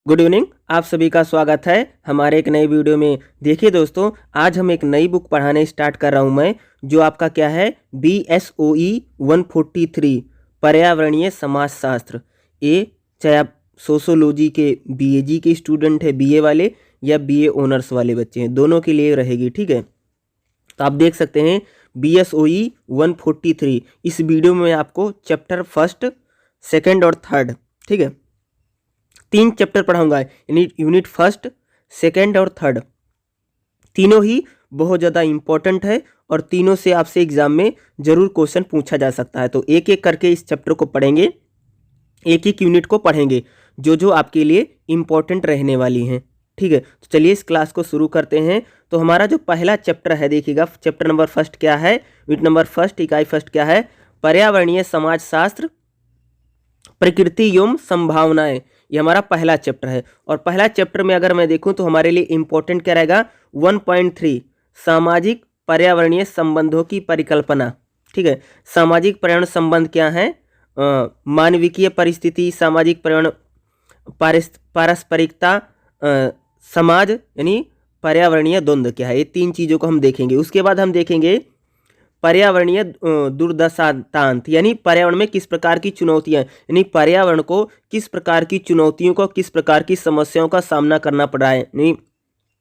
Good evening. आप सभी का स्वागत है हमारे एक नई वीडियो में। देखिए दोस्तों, आज हम एक नई बुक पढ़ाने स्टार्ट कर रहा हूं मैं, जो आपका क्या है BSOE 143 पर्यावरणीय समाजशास्त्र। ये चाहे आप सोशोलॉजी के BAG के स्टूडेंट है, BA वाले या BA ऑनर्स वाले बच्चे हैं, दोनों के लिए रहेगी। ठीक है, तो आप देख सकते हैं BSOE 143। इस वीडियो में आपको चैप्टर फर्स्ट, सेकेंड और थर्ड, ठीक है, 3 चैप्टर पढ़ाऊंगा। यूनिट फर्स्ट, सेकेंड और थर्ड, तीनों ही बहुत ज़्यादा इम्पोर्टेंट है और तीनों से आपसे एग्जाम में ज़रूर क्वेश्चन पूछा जा सकता है। तो एक एक करके इस चैप्टर को पढ़ेंगे, एक एक यूनिट को पढ़ेंगे, जो जो आपके लिए इम्पोर्टेंट रहने वाली हैं। ठीक है, तो चलिए इस क्लास को शुरू करते हैं। तो हमारा जो पहला चैप्टर है, देखिएगा चैप्टर नंबर फर्स्ट क्या है, यूनिट नंबर फर्स्ट, इकाई फर्स्ट क्या है, पर्यावरणीय समाजशास्त्र, प्रकृति एवं संभावनाएं। ये हमारा पहला चैप्टर है। और पहला चैप्टर में अगर मैं देखूं तो हमारे लिए इंपॉर्टेंट क्या रहेगा, 1.3 सामाजिक पर्यावरणीय संबंधों की परिकल्पना। ठीक है, सामाजिक पर्यावरण संबंध क्या है, मानविकीय परिस्थिति, सामाजिक पर्यावरण, पारस्परिकता, समाज यानी पर्यावरणीय द्वंद्व क्या है, ये 3 चीज़ों को हम देखेंगे। उसके बाद हम देखेंगे पर्यावरणीय दुर्दशातांत, यानी पर्यावरण में किस प्रकार की चुनौतियां, यानी पर्यावरण को किस प्रकार की चुनौतियों को, किस प्रकार की समस्याओं का सामना करना पड़ रहा है। नहीं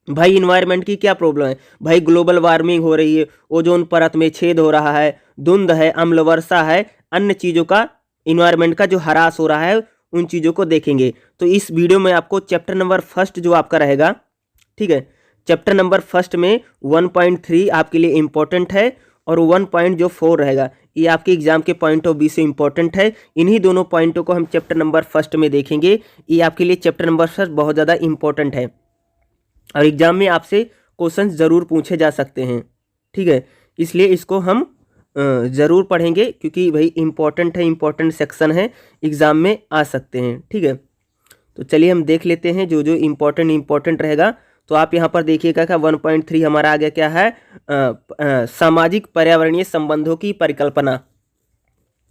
भाई, इन्वायरमेंट की क्या प्रॉब्लम है भाई, ग्लोबल वार्मिंग हो रही है, ओजोन परत में छेद हो रहा है, धुंध है, अम्ल वर्षा है, अन्य चीज़ों का, इन्वायरमेंट का जो ह्रास हो रहा है, उन चीज़ों को देखेंगे। तो इस वीडियो में आपको चैप्टर नंबर फर्स्ट जो आपका रहेगा, ठीक है, चैप्टर नंबर फर्स्ट में 1.3 आपके लिए इम्पोर्टेंट है और 1.4 रहेगा, ये आपके एग्जाम के पॉइंट ऑफ व्यू से इंपॉर्टेंट है। इन्हीं दोनों पॉइंटों को हम चैप्टर नंबर फर्स्ट में देखेंगे। ये आपके लिए चैप्टर नंबर फर्स्ट बहुत ज़्यादा इंपॉर्टेंट है और एग्जाम में आपसे क्वेश्चन ज़रूर पूछे जा सकते हैं। ठीक है, इसलिए इसको हम ज़रूर पढ़ेंगे, क्योंकि भाई इंपॉर्टेंट है, इंपॉर्टेंट सेक्शन है, एग्ज़ाम में आ सकते हैं। ठीक है, तो चलिए हम देख लेते हैं जो जो इम्पोर्टेंट रहेगा। तो आप यहाँ पर देखिएगा कि 1.3 हमारा आ गया क्या है, सामाजिक पर्यावरणीय संबंधों की परिकल्पना।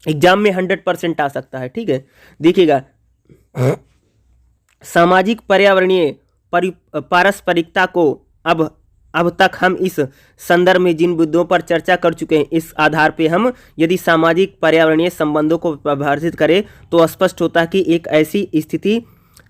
एग्जाम में 100% आ सकता है। ठीक है, देखिएगा सामाजिक पर्यावरणीय पारस्परिकता को अब तक हम इस संदर्भ में जिन मुद्दों पर चर्चा कर चुके हैं, इस आधार पे हम यदि सामाजिक पर्यावरणीय संबंधों को परिभाषित करें तो स्पष्ट होता है कि एक ऐसी स्थिति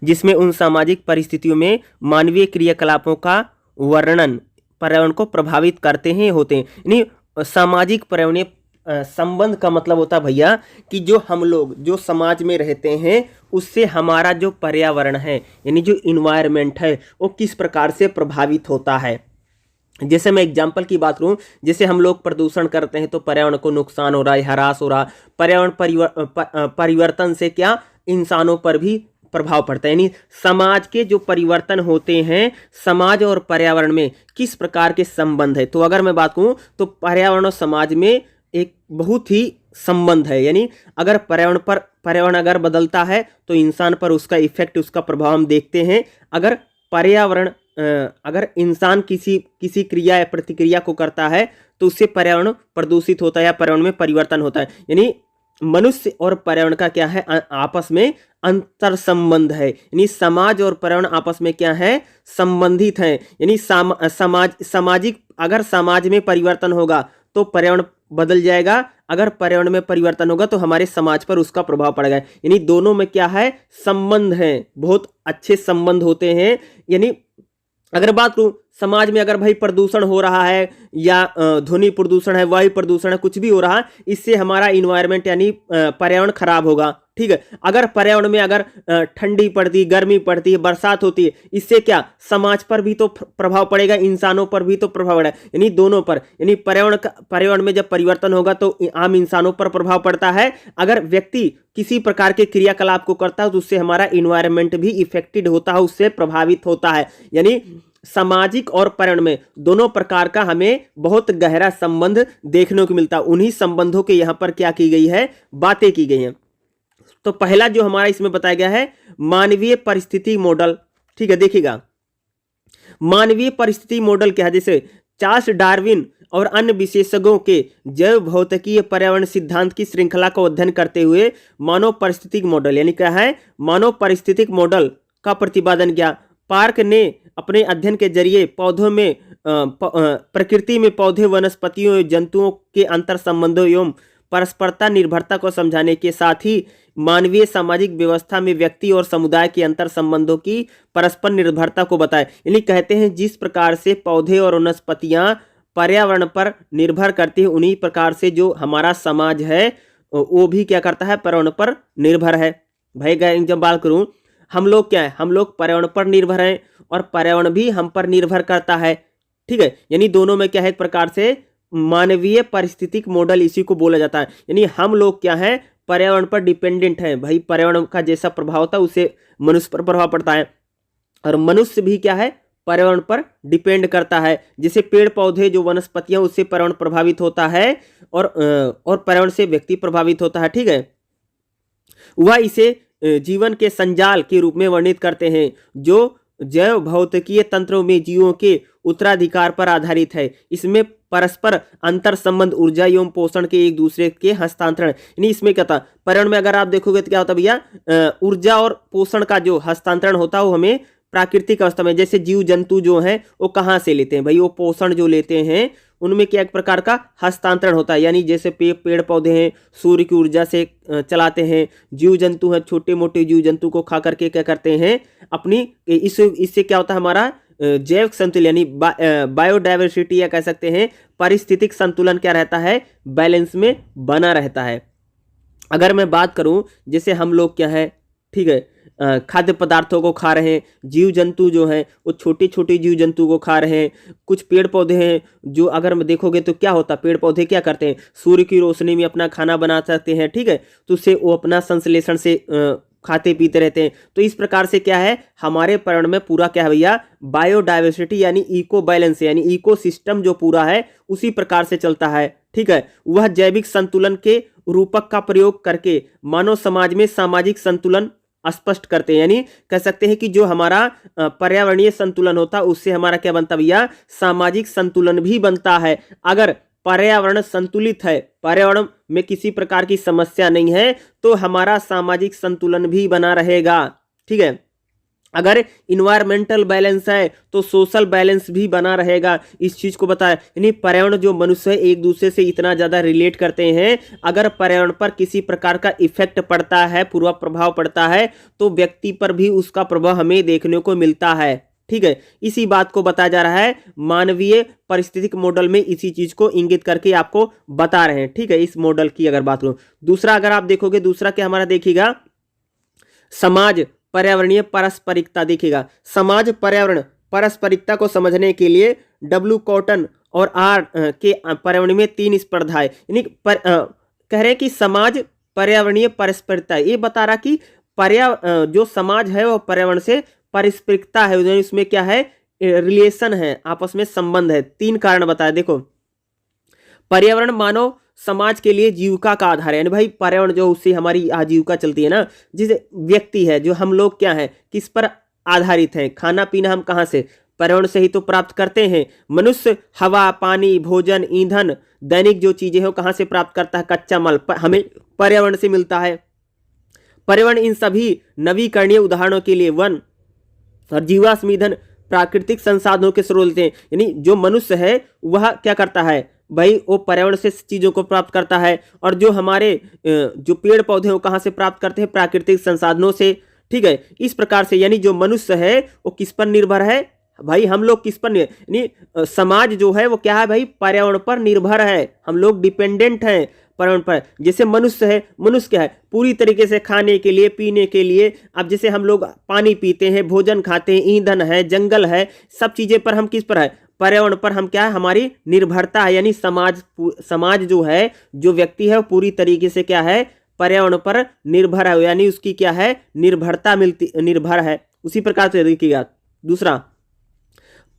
जिसमें उन सामाजिक परिस्थितियों में मानवीय क्रियाकलापों का वर्णन पर्यावरण को प्रभावित करते हैं होते हैं। यानी सामाजिक पर्यावरणीय संबंध का मतलब होता है भैया कि जो हम लोग जो समाज में रहते हैं, उससे हमारा जो पर्यावरण है, यानी जो इन्वायरमेंट है, वो किस प्रकार से प्रभावित होता है। जैसे मैं एग्जाम्पल की बात करूं, जैसे हम लोग प्रदूषण करते हैं तो पर्यावरण को नुकसान हो रहा है, ह्रास हो रहा है। पर्यावरण परिवर्तन से क्या इंसानों पर भी प्रभाव पड़ता है, यानी समाज के जो परिवर्तन होते हैं, समाज और पर्यावरण में किस प्रकार के संबंध है। तो अगर मैं बात करूं तो पर्यावरण और समाज में एक बहुत ही संबंध है, यानी अगर पर्यावरण अगर बदलता है तो इंसान पर उसका इफेक्ट, उसका प्रभाव हम देखते हैं। अगर इंसान किसी क्रिया या प्रतिक्रिया को करता है तो उससे पर्यावरण प्रदूषित होता है या पर्यावरण में परिवर्तन होता है। यानी मनुष्य और पर्यावरण का क्या है, आपस में अंतर संबंध है, यानी समाज और पर्यावरण आपस में क्या है, संबंधित हैं। यानी सामाजिक, अगर समाज में परिवर्तन होगा तो पर्यावरण बदल जाएगा, अगर पर्यावरण में परिवर्तन होगा तो हमारे समाज पर उसका प्रभाव पड़ेगा। यानी दोनों में क्या है, संबंध है, बहुत अच्छे संबंध होते हैं। यानी अगर बात करूं समाज में, अगर भाई प्रदूषण हो रहा है या ध्वनि प्रदूषण है, वायु प्रदूषण है, कुछ भी हो रहा है, इससे हमारा इन्वायरमेंट यानी पर्यावरण खराब होगा। ठीक है, अगर पर्यावरण में अगर ठंडी पड़ती, गर्मी पड़ती है, बरसात होती है, इससे क्या समाज पर भी तो प्रभाव पड़ेगा, इंसानों पर भी तो प्रभाव पड़ेगा, यानी दोनों पर। यानी पर्यावरण में जब परिवर्तन होगा तो आम इंसानों पर प्रभाव पड़ता है। अगर व्यक्ति किसी प्रकार के क्रियाकलाप को करता है तो उससे हमारा इन्वायरमेंट भी इफेक्टेड होता है, उससे प्रभावित होता है। यानी सामाजिक और पर्यावरण में दोनों प्रकार का हमें बहुत गहरा संबंध देखने को मिलता है। उन्हीं संबंधों के यहाँ पर क्या की गई है, बातें की गई हैं। तो पहला जो हमारा इसमें बताया गया है, मानवीय परिस्थिति मॉडल। ठीक है, देखिएगा मानवीय परिस्थिति मॉडल क्या है, जैसे चार्ल्स डार्विन और अन्य विशेषज्ञों के जैव भौतिकीय पर्यावरण सिद्धांत की श्रृंखला को अध्ययन करते हुए मानव परिस्थितिक मॉडल, यानी क्या है, मानव परिस्थितिक मॉडल का प्रतिपादन किया। पार्क ने अपने अध्ययन के जरिए पौधों में प्रकृति में पौधे, वनस्पतियों, जंतुओं के अंतर संबंधों एवं परस्परता निर्भरता को समझाने के साथ ही मानवीय सामाजिक व्यवस्था में व्यक्ति और समुदाय के अंतर संबंधों की परस्पर निर्भरता को बताया। यानी कहते हैं जिस प्रकार से पौधे और वनस्पतियां पर्यावरण पर निर्भर करती है, उन्हीं प्रकार से जो हमारा समाज है वो भी क्या करता है, पर्यावरण पर निर्भर है। भाई जब बात करूं, हम लोग क्या है, हम लोग पर्यावरण पर निर्भर हैं और पर्यावरण भी हम पर निर्भर करता है। ठीक है, यानी दोनों में क्या है, एक प्रकार से मानवीय पारिस्थितिक मॉडल इसी को बोला जाता है। यानी हम लोग क्या है, पर्यावरण पर डिपेंडेंट है। भाई पर्यावरण का जैसा प्रभाव होता है उससे मनुष्य पर प्रभाव पड़ता है, और मनुष्य भी क्या है, पर्यावरण पर डिपेंड करता है। जैसे पेड़ पौधे, जो वनस्पतियां, उससे पर्यावरण प्रभावित होता है और पर्यावरण से व्यक्ति प्रभावित होता है। ठीक है, वह इसे जीवन के संजाल के रूप में वर्णित करते हैं जो जैव भौतिकीय तंत्रों में जीवों के उत्तराधिकार पर आधारित है। इसमें परस्पर अंतर संबंध, ऊर्जा एवं पोषण के एक दूसरे के हस्तांतरण, यानी इसमें क्या था, पर्यावरण में अगर आप देखोगे तो क्या होता है भैया, ऊर्जा और पोषण का जो हस्तांतरण होता है वो हमें प्राकृतिक अवस्था में, जैसे जीव जंतु जो हैं वो कहाँ से लेते हैं भाई, वो पोषण जो लेते हैं उनमें क्या एक प्रकार का हस्तांतरण होता है। यानी जैसे पेड़ पौधे हैं सूर्य की ऊर्जा से चलाते हैं, जीव जंतु हैं छोटे मोटे जीव जंतु को खा करके क्या करते हैं अपनी, इससे क्या होता है, हमारा जैव संतुलन यानी बायोडाइवर्सिटी या कह सकते हैं पारिस्थितिक संतुलन क्या रहता है, बैलेंस में बना रहता है। अगर मैं बात करूं, जैसे हम लोग क्या है, ठीक है, खाद्य पदार्थों को खा रहे हैं, जीव जंतु जो हैं वो छोटे छोटे जीव जंतु को खा रहे हैं, कुछ पेड़ पौधे हैं जो अगर देखोगे तो क्या होता है, पेड़ पौधे क्या करते हैं, सूर्य की रोशनी में अपना खाना बना सकते हैं। ठीक है, तो उससे वो अपना संश्लेषण से खाते पीते रहते हैं। तो इस प्रकार से क्या है, हमारे पर्यावरण में पूरा क्या है भैया, बायोडाइवर्सिटी यानी इको बैलेंस यानी इको सिस्टम जो पूरा है उसी प्रकार से चलता है। ठीक है, वह जैविक संतुलन के रूपक का प्रयोग करके मानव समाज में सामाजिक संतुलन स्पष्ट करते हैं। यानी कह सकते हैं कि जो हमारा पर्यावरणीय संतुलन होता है उससे हमारा क्या बनता भैया, सामाजिक संतुलन भी बनता है। अगर पर्यावरण संतुलित है, पर्यावरण में किसी प्रकार की समस्या नहीं है, तो हमारा सामाजिक संतुलन भी बना रहेगा। ठीक है, अगर इन्वायरमेंटल बैलेंस है तो सोशल बैलेंस भी बना रहेगा। इस चीज को बताया, यानी पर्यावरण जो मनुष्य है एक दूसरे से इतना ज्यादा रिलेट करते हैं, अगर पर्यावरण पर किसी प्रकार का इफेक्ट पड़ता है, पूर्व प्रभाव पड़ता है, तो व्यक्ति पर भी उसका प्रभाव हमें देखने को मिलता है। ठीक है, इसी बात को बताया जा रहा है, मानवीय पारिस्थितिक मॉडल में इसी चीज को इंगित करके आपको बता रहे हैं। ठीक है, इस मॉडल की अगर बात करूं, दूसरा अगर आप देखोगे, दूसरा क्या हमारा देखिएगा, समाज पर्यावरणीय पारस्परिकता देखिएगा। समाज पर्यावरण पारस्परिकता को समझने के लिए डब्ल्यू कॉटन और आर के पर्यावरण में 3 स्पर्धाएं, यानी कह रहे हैं कि समाज पर्यावरणीय पारस्परिकता, ये बता रहा कि जो समाज है वो पर्यावरण से पारस्परिकता है, इसमें क्या है, रिलेशन है, आपस में संबंध है। 3 कारण बताया। देखो, पर्यावरण मानव समाज के लिए जीविका का आधार है, यानी भाई पर्यावरण जो उससे हमारी आजीविका चलती है ना। जिसे व्यक्ति है, जो हम लोग क्या है, किस पर आधारित हैं, खाना पीना हम कहाँ से, पर्यावरण से ही तो प्राप्त करते हैं। मनुष्य हवा, पानी, भोजन, ईंधन, दैनिक जो चीजें हैं कहाँ से प्राप्त करता है, कच्चा माल हमें पर्यावरण से मिलता है। पर्यावरण इन सभी नवीकरणीय उदाहरणों के लिए वन और जीवाश्म ईंधन प्राकृतिक संसाधनों के स्रोत हैं। यानी जो मनुष्य है वह क्या करता है भाई, वो पर्यावरण से चीजों को प्राप्त करता है, और जो हमारे जो पेड़ पौधे हैं कहाँ से प्राप्त करते हैं, प्राकृतिक संसाधनों से। ठीक है, इस प्रकार से यानी जो मनुष्य है वो किस पर निर्भर है भाई, हम लोग किस पर, यानी समाज जो है वो क्या है भाई, पर्यावरण पर निर्भर है, हम लोग डिपेंडेंट हैं पर्यावरण पर। जैसे मनुष्य है, मनुष्य क्या है, पूरी तरीके से खाने के लिए, पीने के लिए, अब जैसे हम लोग पानी पीते हैं, भोजन खाते हैं, ईंधन है, जंगल है, सब चीजें पर हम किस पर है, पर्यावरण पर हम क्या है, हमारी निर्भरता है। यानी समाज जो है, जो व्यक्ति है वो पूरी तरीके से क्या है, पर्यावरण पर निर्भर है, यानी उसकी क्या है, निर्भरता निर्भर है। उसी प्रकार से देखिएगा। दूसरा,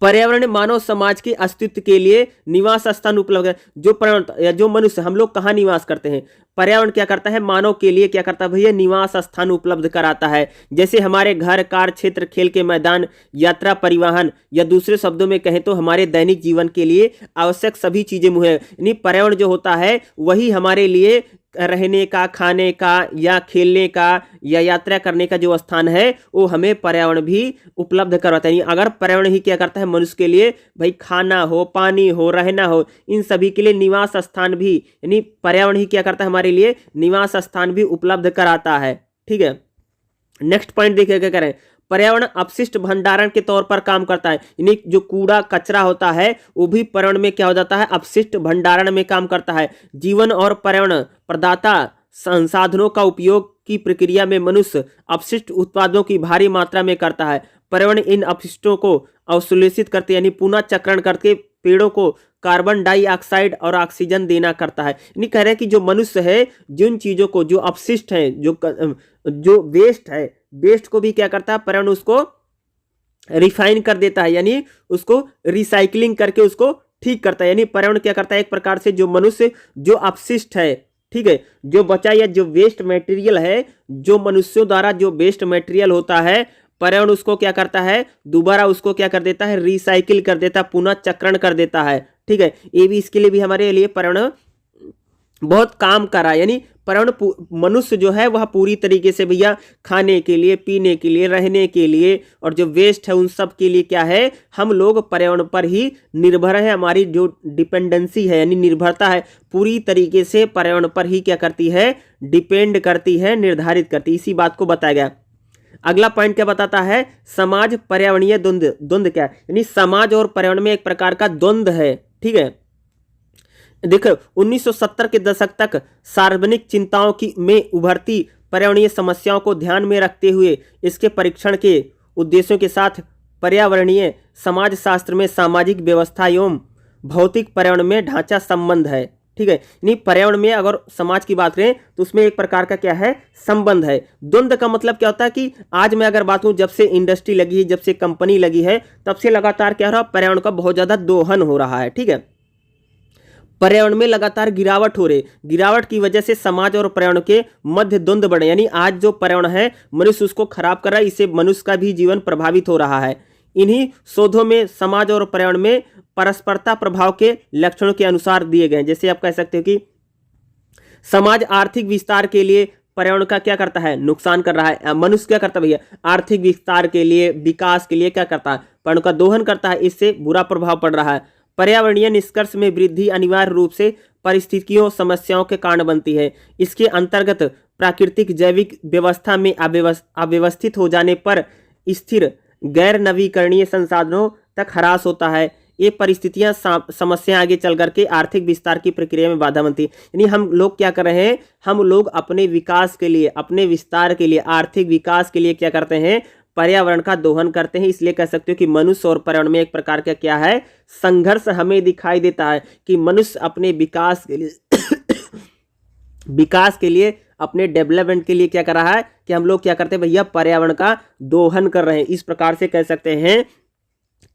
पर्यावरण मानव समाज के अस्तित्व के लिए निवास स्थान उपलब्ध है। जो पर्यावरण या जो मनुष्य, हम लोग कहाँ निवास करते हैं, पर्यावरण क्या करता है, मानव के लिए क्या करता है भैया, निवास स्थान उपलब्ध कराता है। जैसे हमारे घर, कार क्षेत्र, खेल के मैदान, यात्रा, परिवहन, या दूसरे शब्दों में कहें तो हमारे दैनिक जीवन के लिए आवश्यक सभी चीजें मुहैया, यानी पर्यावरण जो होता है वही हमारे लिए रहने का, खाने का, या खेलने का, या यात्रा करने का जो स्थान है वो हमें पर्यावरण भी उपलब्ध करवाता है। अगर पर्यावरण ही क्या करता है मनुष्य के लिए, भाई खाना हो, पानी हो, रहना हो, इन सभी के लिए निवास स्थान भी, यानी पर्यावरण ही क्या करता है हमारे लिए निवास स्थान भी उपलब्ध कराता है। ठीक है, नेक्स्ट पॉइंट देखिए क्या करें, पर्यावरण अपशिष्ट भंडारण के तौर पर काम करता है, यानी जो कूड़ा कचरा होता है वो भी पर्यावरण में क्या हो जाता है, अपशिष्ट भंडारण में काम करता है। जीवन और पर्यावरण प्रदाता संसाधनों का उपयोग की प्रक्रिया में मनुष्य अपशिष्ट उत्पादों की भारी मात्रा में करता है। पर्यावरण इन अपशिष्टों को अवशोषित करते यानी पुनः चक्रण करके पेड़ों को कार्बन डाइऑक्साइड और ऑक्सीजन देना करता है। यानी कह रहे हैं कि जो मनुष्य है जिन चीजों को, जो अपशिष्ट है, जो वेस्ट है, वेस्ट को भी क्या करता है पर्यावरण उसको रिफाइन कर देता है, यानी उसको रिसाइकलिंग करके उसको ठीक करता है। यानी पर्यावरण क्या करता है, एक प्रकार से जो मनुष्य जो अपशिष्ट है, ठीक है, जो बचा या जो वेस्ट मटेरियल है, जो मनुष्यों द्वारा जो वेस्ट मटेरियल होता है, पर्यावरण उसको क्या करता है, दोबारा उसको क्या कर देता है, रिसाइकिल कर देता है, पुनः चक्रण कर देता है। ठीक है, ये भी इसके लिए भी हमारे लिए पर्यावरण बहुत काम कर रहा है। यानी पर्यावरण मनुष्य जो है वह पूरी तरीके से भैया खाने के लिए, पीने के लिए, रहने के लिए, और जो वेस्ट है उन सब के लिए क्या है, हम लोग पर्यावरण पर ही निर्भर है। हमारी जो डिपेंडेंसी है यानी निर्भरता है पूरी तरीके से पर्यावरण पर ही क्या करती है, डिपेंड करती है, निर्धारित करती है। इसी बात को बताया गया। अगला पॉइंट क्या बताता है, समाज पर्यावरणीय द्वंद्व। द्वंद्व क्या है, यानी समाज और पर्यावरण में एक प्रकार का द्वंद्व है। ठीक है, देखो 1970 के दशक तक सार्वजनिक चिंताओं की में उभरती पर्यावरणीय समस्याओं को ध्यान में रखते हुए इसके परीक्षण के उद्देश्यों के साथ पर्यावरणीय समाजशास्त्र में सामाजिक व्यवस्था एवं भौतिक पर्यावरण में ढांचा संबंध है। ठीक है, यानी पर्यावरण में अगर समाज की बात करें तो उसमें एक प्रकार का क्या है, संबंध है। द्वंद्व का मतलब क्या होता है कि आज मैं अगर बात करूं, जब से इंडस्ट्री लगी है, जब से कंपनी लगी है, तब से लगातार क्या हो रहा है, पर्यावरण का बहुत ज्यादा दोहन हो रहा है। ठीक है, पर्यावरण में लगातार गिरावट हो रही, गिरावट की वजह से समाज और पर्यावरण के मध्य द्वंद्व बढ़े, यानी आज जो पर्यावरण है मनुष्य उसको खराब कर रहा है, इससे मनुष्य का भी जीवन प्रभावित हो रहा है। इन्हीं शोधों में समाज और पर्यावरण में परस्परता प्रभाव के लक्षणों के अनुसार दिए गए। जैसे आप कह सकते हो कि समाज आर्थिक विस्तार के लिए पर्यावरण का क्या करता है, नुकसान कर रहा है। मनुष्य क्या करता है भैया, आर्थिक विस्तार के लिए, विकास के लिए क्या करता है, पर्यावरण का दोहन करता है, इससे बुरा प्रभाव पड़ रहा है। पर्यावरणीय निष्कर्ष में वृद्धि अनिवार्य रूप से परिस्थितियों समस्याओं के कारण बनती है। इसके अंतर्गत प्राकृतिक जैविक व्यवस्था में अव्यवस्थित हो जाने पर स्थिर गैर नवीकरणीय संसाधनों तक ह्रास होता है। ये परिस्थितियां समस्या आगे चल करके आर्थिक विस्तार की प्रक्रिया में बाधा बनती है। यानी हम लोग क्या कर रहे हैं, हम लोग अपने विकास के लिए, अपने विस्तार के लिए, आर्थिक विकास के लिए क्या करते हैं, पर्यावरण का दोहन करते हैं। इसलिए कह सकते हो कि मनुष्य और पर्यावरण में एक प्रकार का क्या है, संघर्ष हमें दिखाई देता है कि मनुष्य अपने विकास के लिए विकास के लिए, अपने डेवलपमेंट के लिए क्या कर रहा है कि हम लोग क्या करते हैं भैया, पर्यावरण का दोहन कर रहे हैं। इस प्रकार से कह सकते हैं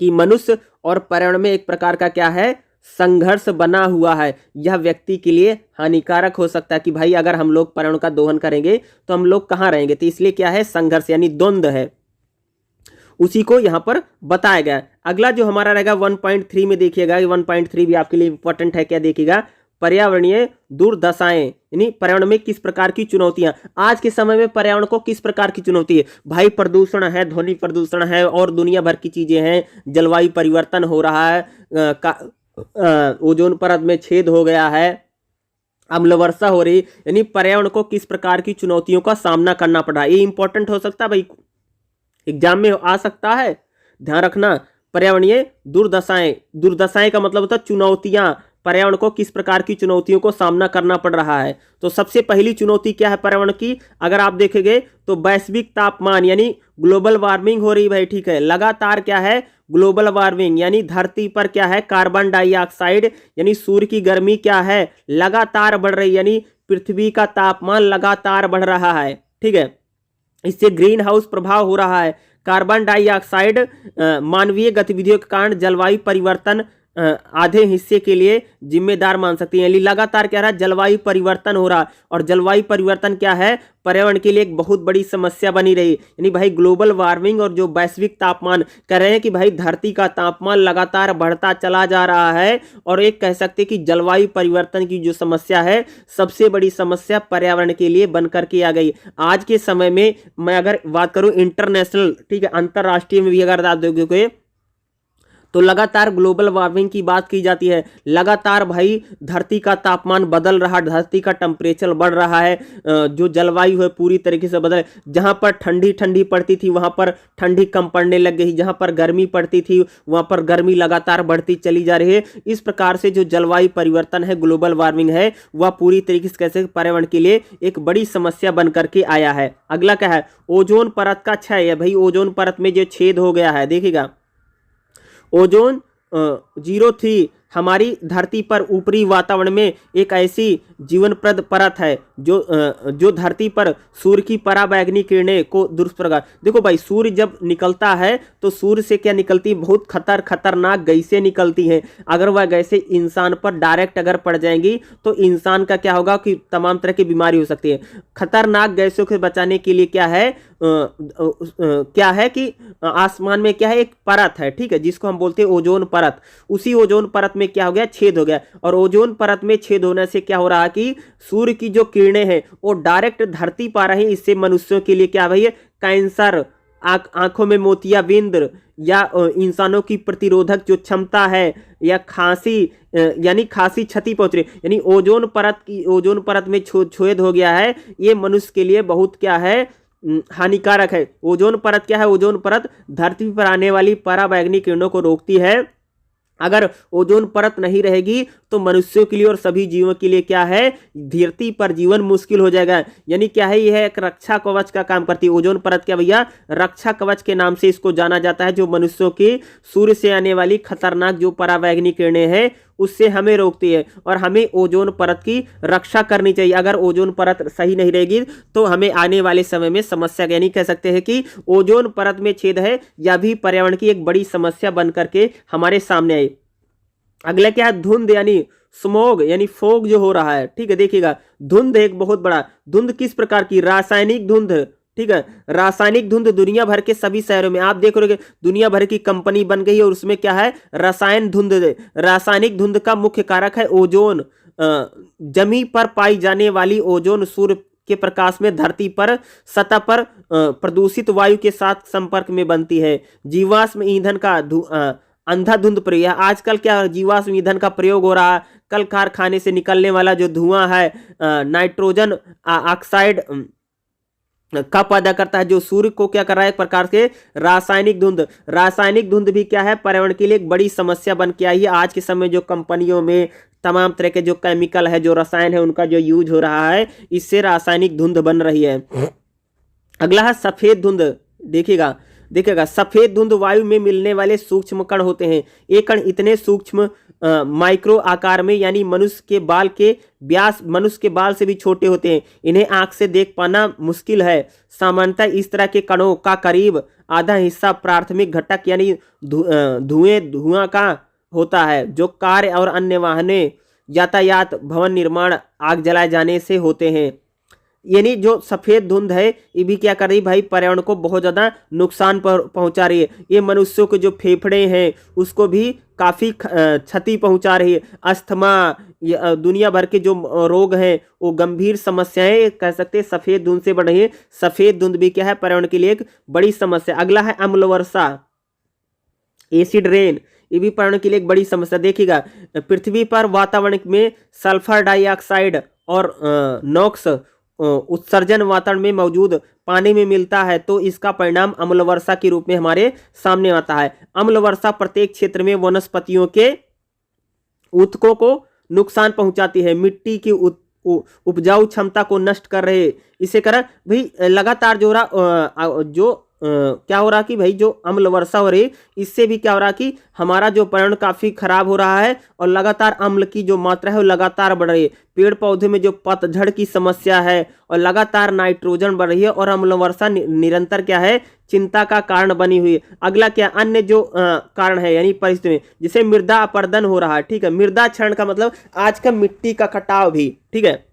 कि मनुष्य और पर्यावरण में एक प्रकार का क्या है, संघर्ष बना हुआ है। यह व्यक्ति के लिए हानिकारक हो सकता है कि भाई अगर हम लोग पर्यावरण का दोहन करेंगे तो हम लोग कहाँ रहेंगे, तो इसलिए क्या है, संघर्ष यानी द्वंद्व है, उसी को यहां पर बताया गया। अगला जो हमारा रहेगा 1.3 में देखिएगा, 1.3 भी आपके लिए इंपॉर्टेंट है। क्या देखिएगा, पर्यावरणीय दुर्दशाएं, यानी पर्यावरण में किस प्रकार की चुनौतियां, आज के समय में पर्यावरण को किस प्रकार की चुनौती है। भाई प्रदूषण है, ध्वनि प्रदूषण है, और दुनिया भर की चीजें हैं, जलवायु परिवर्तन हो रहा है, ओजोन परत में छेद हो गया है, अम्ल वर्षा हो रही, यानी पर्यावरण को किस प्रकार की चुनौतियों का सामना करना पड़ रहा है। ये इंपॉर्टेंट हो सकता है भाई, एग्जाम में आ सकता है, ध्यान रखना। पर्यावरणीय दुर्दशाएं, दुर्दशाएं का मतलब होता है चुनौतियां, पर्यावरण को किस प्रकार की चुनौतियों को सामना करना पड़ रहा है। तो सबसे पहली चुनौती क्या है पर्यावरण की, अगर आप देखेंगे तो वैश्विक तापमान यानी ग्लोबल वार्मिंग हो रही भाई। ठीक है, लगातार क्या है, ग्लोबल वार्मिंग यानी धरती पर क्या है, कार्बन डाइऑक्साइड यानी सूर्य की गर्मी क्या है, लगातार बढ़ रही, यानी पृथ्वी का तापमान लगातार बढ़ रहा है। ठीक है, इससे ग्रीन हाउस प्रभाव हो रहा है। कार्बन डाइऑक्साइड मानवीय गतिविधियों के कारण जलवायु परिवर्तन आधे हिस्से के लिए जिम्मेदार मान सकते हैं। लगातार क्या रहा, जलवायु परिवर्तन हो रहा, और जलवायु परिवर्तन क्या है, पर्यावरण के लिए एक बहुत बड़ी समस्या बनी रही। यानी भाई ग्लोबल वार्मिंग और जो वैश्विक तापमान कह रहे हैं कि भाई धरती का तापमान लगातार बढ़ता चला जा रहा है, और एक कह सकते हैं कि जलवायु परिवर्तन की जो समस्या है सबसे बड़ी समस्या पर्यावरण के लिए बन करके आ गई। आज के समय में मैं अगर बात करूं इंटरनेशनल, ठीक है, अंतरराष्ट्रीय में भी अगर आप देखोगे तो लगातार ग्लोबल वार्मिंग की बात की जाती है। लगातार भाई धरती का तापमान बदल रहा, धरती का टेम्परेचर बढ़ रहा है, जो जलवायु है पूरी तरीके से बदल, जहां पर ठंडी ठंडी पड़ती थी वहां पर ठंडी कम पड़ने लग गई, जहां पर गर्मी पड़ती थी वहां पर गर्मी लगातार बढ़ती चली जा रही है। इस प्रकार से जो जलवायु परिवर्तन है, ग्लोबल वार्मिंग है, वह पूरी तरीके से कैसे पर्यावरण के लिए एक बड़ी समस्या बन करके आया है। अगला क्या है, ओजोन परत का क्षय है। भाई ओजोन परत में जो छेद हो गया है, देखिएगा ओजोन 03 हमारी धरती पर ऊपरी वातावरण में एक ऐसी जीवनप्रद परत है जो धरती पर सूर्य की पराबैंगनी किरणें को दुष्प्रभाव। देखो भाई सूर्य जब निकलता है तो सूर्य से क्या निकलती है, बहुत खतरनाक गैसें निकलती हैं। अगर वह गैसें इंसान पर डायरेक्ट अगर पड़ जाएंगी तो इंसान का क्या होगा कि तमाम तरह की बीमारी हो सकती है। खतरनाक गैसों से बचाने के लिए क्या है कि आसमान में क्या है, एक परत है, ठीक है, जिसको हम बोलते हैं ओजोन परत। उसी ओजोन परत में क्या हो गया, छेद हो गया, और ओजोन परत में छेद होने से क्या हो रहा कि सूर्य की जो किरणें हैं वो डायरेक्ट धरती पा रही। इससे मनुष्यों के लिए क्या भाई है, कैंसर, आंखों में मोतियाबिंद, या इंसानों की प्रतिरोधक जो क्षमता है, या खांसी, यानी खांसी क्षति पहुंच रही, यानी ओजोन परत में छेद हो गया है। ये मनुष्य के लिए बहुत क्या है, हानिकारक है। ओजोन परत क्या है, ओजोन परत धरती पर आने वाली पराबैंगनी किरणों को रोकती है। अगर ओजोन परत नहीं रहेगी तो मनुष्यों के लिए और सभी जीवों के लिए क्या है, धरती पर जीवन मुश्किल हो जाएगा। यानी क्या है, यह एक रक्षा कवच का काम करती है। ओजोन परत क्या भैया, रक्षा कवच के नाम से इसको जाना जाता है, जो मनुष्यों की सूर्य से आने वाली खतरनाक जो पराबैंगनी किरणें हैं उससे हमें रोकती है, और हमें ओजोन परत की रक्षा करनी चाहिए। अगर ओजोन परत सही नहीं रहेगी तो हमें आने वाले समय में समस्या, यानी कह सकते हैं कि ओजोन परत में छेद है, यह भी पर्यावरण की एक बड़ी समस्या बन करके हमारे सामने आई। अगला क्या है, धुंध यानी स्मोग, यानी फोग जो हो रहा है, ठीक है। देखिएगा धुंध एक बहुत बड़ा, धुंध किस प्रकार की, रासायनिक धुंध, ठीक है, रासायनिक धुंध दुनिया भर के सभी शहरों में आप देख रहे हो, दुनिया भर की कंपनी बन गई है और उसमें क्या है, रासायनिक धुंध का मुख्य कारक है ओजोन। जमीन पर पाई जाने वाली ओजोन सूर्य के प्रकाश में धरती पर सतह पर प्रदूषित वायु के साथ संपर्क में बनती है। जीवाश्म ईंधन का अंधाधुंध प्रयोग, आजकल क्या जीवाश्म ईंधन का प्रयोग हो रहा है। कल कारखाने से निकलने वाला जो धुआं है नाइट्रोजन ऑक्साइड का पैदा करता है, जो सूर्य को क्या कर रहा है, एक प्रकार से रासायनिक धुंध भी क्या है, पर्यावरण के लिए एक बड़ी समस्या बन के आई है। आज के समय जो कंपनियों में तमाम तरह के जो केमिकल है, जो रसायन है, उनका जो यूज हो रहा है, इससे रासायनिक धुंध बन रही है। अगला है सफेद धुंध। देखिएगा सफेद धुंध वायु में मिलने वाले सूक्ष्म कण होते हैं। ये कण इतने सूक्ष्म माइक्रो आकार में, यानी मनुष्य के बाल से भी छोटे होते हैं। इन्हें आंख से देख पाना मुश्किल है। सामान्यतः इस तरह के कणों का करीब आधा हिस्सा प्राथमिक घटक यानी धुआं का होता है, जो कार और अन्य वाहनों, यातायात, भवन निर्माण, आग जलाए जाने से होते हैं। यानी जो सफेद धुंध है ये भी क्या कर रही है भाई, पर्यावरण को बहुत ज्यादा नुकसान पहुंचा रही है। ये मनुष्यों के जो फेफड़े हैं उसको भी काफी क्षति पहुंचा रही है। अस्थमा, दुनिया भर के जो रोग हैं वो गंभीर समस्याएं कह सकते हैं सफेद धुंध से बढ़ रही है। सफेद धुंध भी क्या है, पर्यावरण के लिए एक बड़ी समस्या। अगला है अम्ल वर्षा, एसिड रेन, ये भी पर्यावरण के लिए एक बड़ी समस्या। देखिएगा पृथ्वी पर वातावरण में सल्फर डाइऑक्साइड और नॉक्स उत्सर्जन वातावरण में मौजूद पानी में मिलता है, तो इसका परिणाम अम्ल वर्षा के रूप में हमारे सामने आता है। अम्ल वर्षा प्रत्येक क्षेत्र में वनस्पतियों के ऊतकों को नुकसान पहुंचाती है, मिट्टी की उपजाऊ क्षमता को नष्ट कर रहे। इसे कारण भाई लगातार जो क्या हो रहा कि भाई जो अम्ल वर्षा हो रही है इससे भी क्या हो रहा कि हमारा जो पर्यावरण काफी खराब हो रहा है और लगातार अम्ल की जो मात्रा है वो लगातार बढ़ रही है। पेड़ पौधे में जो पतझड़ की समस्या है और लगातार नाइट्रोजन बढ़ रही है और अम्ल वर्षा निरंतर क्या है चिंता का कारण बनी हुई है। अगला क्या अन्य जो कारण है यानी परिस्थिति में जिसे मृदा अपरदन हो रहा है। ठीक है, मृदा क्षरण का मतलब आज का मिट्टी का कटाव भी, ठीक है,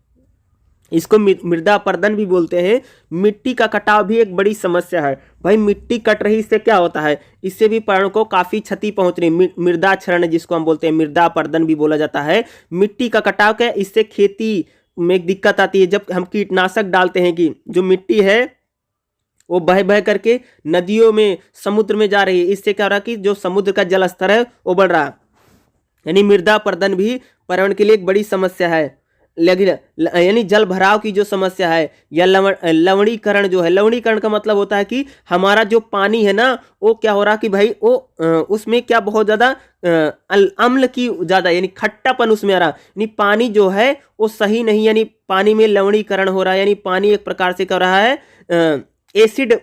इसको मृदा अपरदन भी बोलते हैं। मिट्टी का कटाव भी एक बड़ी समस्या है भाई। मिट्टी कट रही इससे क्या होता है, इससे भी पर्यावरण को काफी क्षति पहुंच रही। मृदा क्षरण जिसको हम बोलते हैं, मृदा अपरदन भी बोला जाता है। मिट्टी का कटाव क्या, इससे खेती में एक दिक्कत आती है। जब हम कीटनाशक डालते हैं कि जो मिट्टी है वो बह बह करके नदियों में समुद्र में जा रही है, इससे क्या हो रहा है कि जो समुद्र का जल स्तर है वो बढ़ रहा है। यानी मृदा अपरदन भी पर्यावरण के लिए एक बड़ी समस्या है। लेकिन यानी जल भराव की जो समस्या है या लवणीकरण जो है, लवणीकरण का मतलब होता है कि हमारा जो पानी है ना वो क्या हो रहा कि भाई वो उसमें क्या बहुत ज्यादा अम्ल की ज्यादा यानी खट्टापन उसमें आ रहा, यानी पानी जो है वो सही नहीं, यानी पानी में लवणीकरण हो रहा है। यानी पानी एक प्रकार से क्या हो रहा है एसिड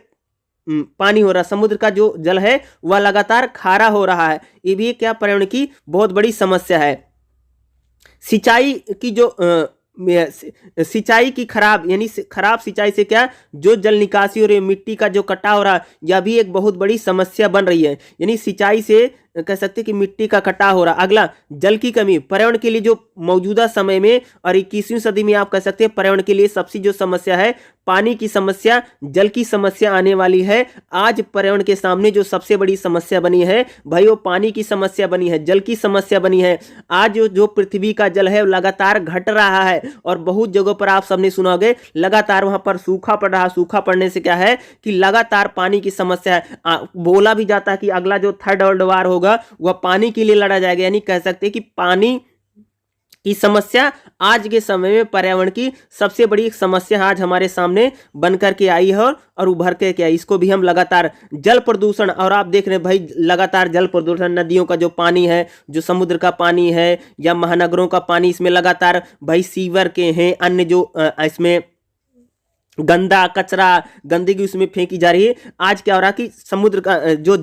पानी हो रहा, समुद्र का जो जल है वह लगातार खारा हो रहा है। ये भी क्या पर्यावरण की बहुत बड़ी समस्या है। सिंचाई की जो सिंचाई की खराब यानी खराब सिंचाई से क्या जो जल निकासी हो रही है, मिट्टी का जो कटाव हो रहा है, यह भी एक बहुत बड़ी समस्या बन रही है। यानी सिंचाई से कह सकते हैं कि मिट्टी का कटाव हो रहा। अगला जल की कमी, पर्यावरण के लिए जो मौजूदा समय में और 21वीं सदी में आप कह सकते हैं पर्यावरण के लिए सबसे जो समस्या है पानी की समस्या, जल की समस्या आने वाली है। आज पर्यावरण के सामने जो सबसे बड़ी समस्या बनी है भाई वो पानी की समस्या बनी है, जल की समस्या बनी है। आज जो पृथ्वी का जल है लगातार घट रहा है और बहुत जगहों पर आप सबने सुना होगा लगातार वहां पर सूखा पड़ रहा। सूखा पड़ने से क्या है कि लगातार पानी की समस्या है। बोला भी जाता है कि अगला जो थर्ड वर्ल्ड वार होगा वह पानी के लिए लड़ा जाएगा। यानी कह सकते हैं कि पानी की समस्या आज के समय में पर्यावरण की सबसे बड़ी एक समस्या आज हमारे सामने बनकर के आई है और उभर के क्या, इसको भी हम लगातार जल प्रदूषण, और आप देख रहे हैं भाई लगातार जल प्रदूषण, नदियों का जो पानी है, जो समुद्र का पानी है या महानगरों का पानी, इसमें लगातार भाई सीवर के हैं, अन्य जो इसमें गंदा कचरा गंदगी उसमें फेंकी जा रही है। आज क्या हो रहा है कि समुद्र का जो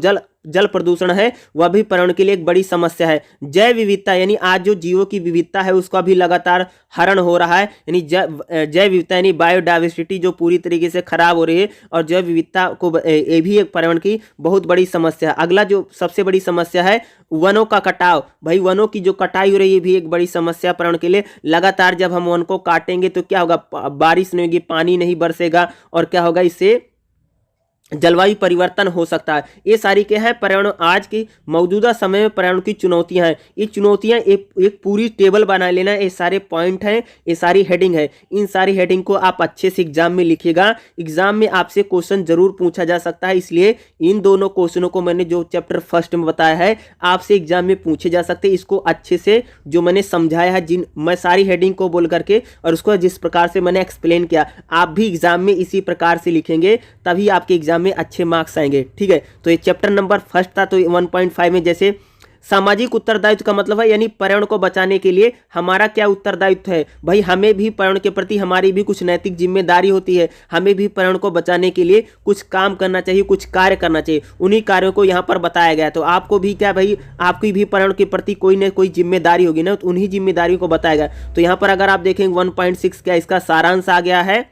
जल प्रदूषण है वह भी पर्यावरण के लिए एक बड़ी समस्या है। जैव विविधता यानी आज जो जीवों की विविधता है उसका भी लगातार हरण हो रहा है। यानी जैव विविधता यानी बायोडाइवर्सिटी जो पूरी तरीके से खराब हो रही है और जैव विविधता को ये भी एक पर्यावरण की बहुत बड़ी समस्या है। अगला जो सबसे बड़ी समस्या है वनों का कटाव। भाई वनों की जो कटाई हो रही है भी एक बड़ी समस्या पर्यावरण के लिए। लगातार जब हम वन को काटेंगे तो क्या होगा, बारिश नहीं होगी, पानी नहीं बरसेगा और क्या होगा, इससे जलवायु परिवर्तन हो सकता है। ये सारी क्या है पर्यावरण आज की मौजूदा समय में पर्यावरण की चुनौतियां हैं। ये चुनौतियां एक पूरी टेबल बना लेना, ये सारे पॉइंट हैं, ये सारी हेडिंग है। इन सारी हेडिंग को आप अच्छे से एग्जाम में लिखिएगा। एग्जाम में आपसे क्वेश्चन जरूर पूछा जा सकता है, इसलिए इन दोनों क्वेश्चनों को मैंने जो चैप्टर फर्स्ट में बताया है आपसे एग्जाम में पूछे जा सकते हैं। इसको अच्छे से जो मैंने समझाया है, जिन मैं सारी हेडिंग को बोल करके और उसको जिस प्रकार से मैंने एक्सप्लेन किया, आप भी एग्जाम में इसी प्रकार से लिखेंगे तभी आपके एग्जाम में अच्छे मार्क्स आएंगे। ठीक है, तो ये चैप्टर नंबर फर्स्ट था। तो 1.5 में जैसे सामाजिक उत्तरदायित्व का मतलब है यानी पर्यावरण को बचाने के लिए हमारा क्या उत्तरदायित्व है। भाई हमें भी पर्यावरण के प्रति हमारी भी कुछ नैतिक जिम्मेदारी होती है। हमें भी पर्यावरण को बचाने के लिए कुछ काम करना चाहिए, कुछ कार्य करना चाहिए। उन्हीं कार्यों को यहाँ पर बताया गया। तो आपको भी क्या भाई, आपकी भी पर्यावरण के प्रति कोई न कोई जिम्मेदारी होगी ना, तो उन्हीं जिम्मेदारियों को बताया गया। तो यहाँ पर अगर आप देखेंगे 1.6 क्या इसका सारांश आ गया है,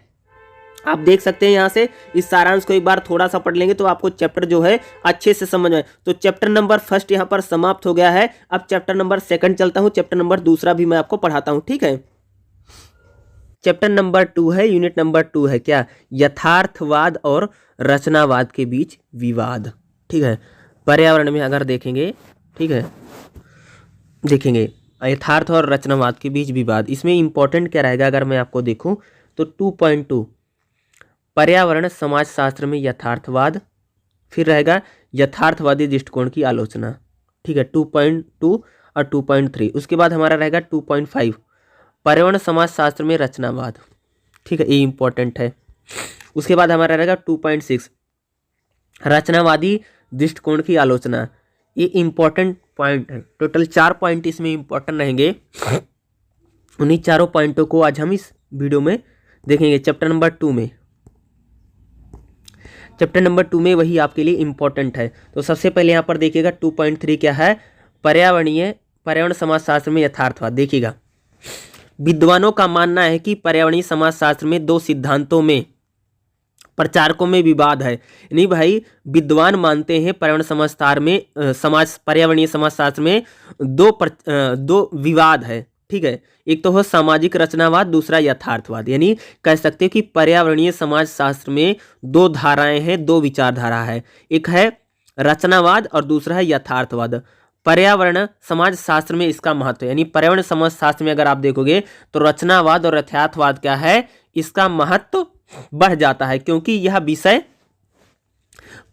आप देख सकते हैं। यहाँ से इस सारांश को एक बार थोड़ा सा पढ़ लेंगे तो आपको चैप्टर जो है अच्छे से समझ में। तो चैप्टर नंबर फर्स्ट यहाँ पर समाप्त हो गया है। अब चैप्टर नंबर सेकंड चलता हूँ, चैप्टर नंबर दूसरा भी मैं आपको पढ़ाता हूँ। ठीक है, चैप्टर नंबर 2 है, यूनिट नंबर 2 है क्या, यथार्थवाद और रचनावाद के बीच विवाद। ठीक है, पर्यावरण में अगर देखेंगे, ठीक है, देखेंगे यथार्थ और रचनावाद के बीच विवाद। इसमें इंपॉर्टेंट क्या रहेगा अगर मैं आपको देखूं तो 2.2 पर्यावरण समाजशास्त्र में यथार्थवाद, फिर रहेगा यथार्थवादी दृष्टिकोण की आलोचना। ठीक है, 2.2 और 2.3। उसके बाद हमारा रहेगा 2.5 पर्यावरण समाजशास्त्र में रचनावाद। ठीक है, ये इंपॉर्टेंट है। उसके बाद हमारा रहेगा 2.6 रचनावादी दृष्टिकोण की आलोचना। ये इंपॉर्टेंट पॉइंट है। टोटल 4 पॉइंट इसमें इंपॉर्टेंट रहेंगे। उन्हीं चारों पॉइंटों को आज हम इस वीडियो में देखेंगे। चैप्टर नंबर 2 में चैप्टर नंबर 2 में वही आपके लिए इंपॉर्टेंट है। तो सबसे पहले यहाँ पर देखिएगा 2.3 क्या है, पर्यावरण समाजशास्त्र में यथार्थवाद। देखिएगा, विद्वानों का मानना है कि पर्यावरणीय समाजशास्त्र में दो सिद्धांतों में प्रचारकों में विवाद है। नहीं भाई, विद्वान मानते हैं पर्यावरणीय समाजशास्त्र में दो विवाद है। ठीक है, एक तो है सामाजिक रचनावाद, दूसरा यथार्थवाद। यानी कह सकते हैं कि पर्यावरणीय समाजशास्त्र में दो धाराएं हैं, दो विचारधारा है, एक है रचनावाद और दूसरा है यथार्थवाद। पर्यावरण समाज शास्त्र में इसका महत्व है, यानी पर्यावरण समाज शास्त्र में अगर आप देखोगे तो रचनावाद और यथार्थवाद क्या है, इसका महत्व बढ़ जाता है, क्योंकि यह विषय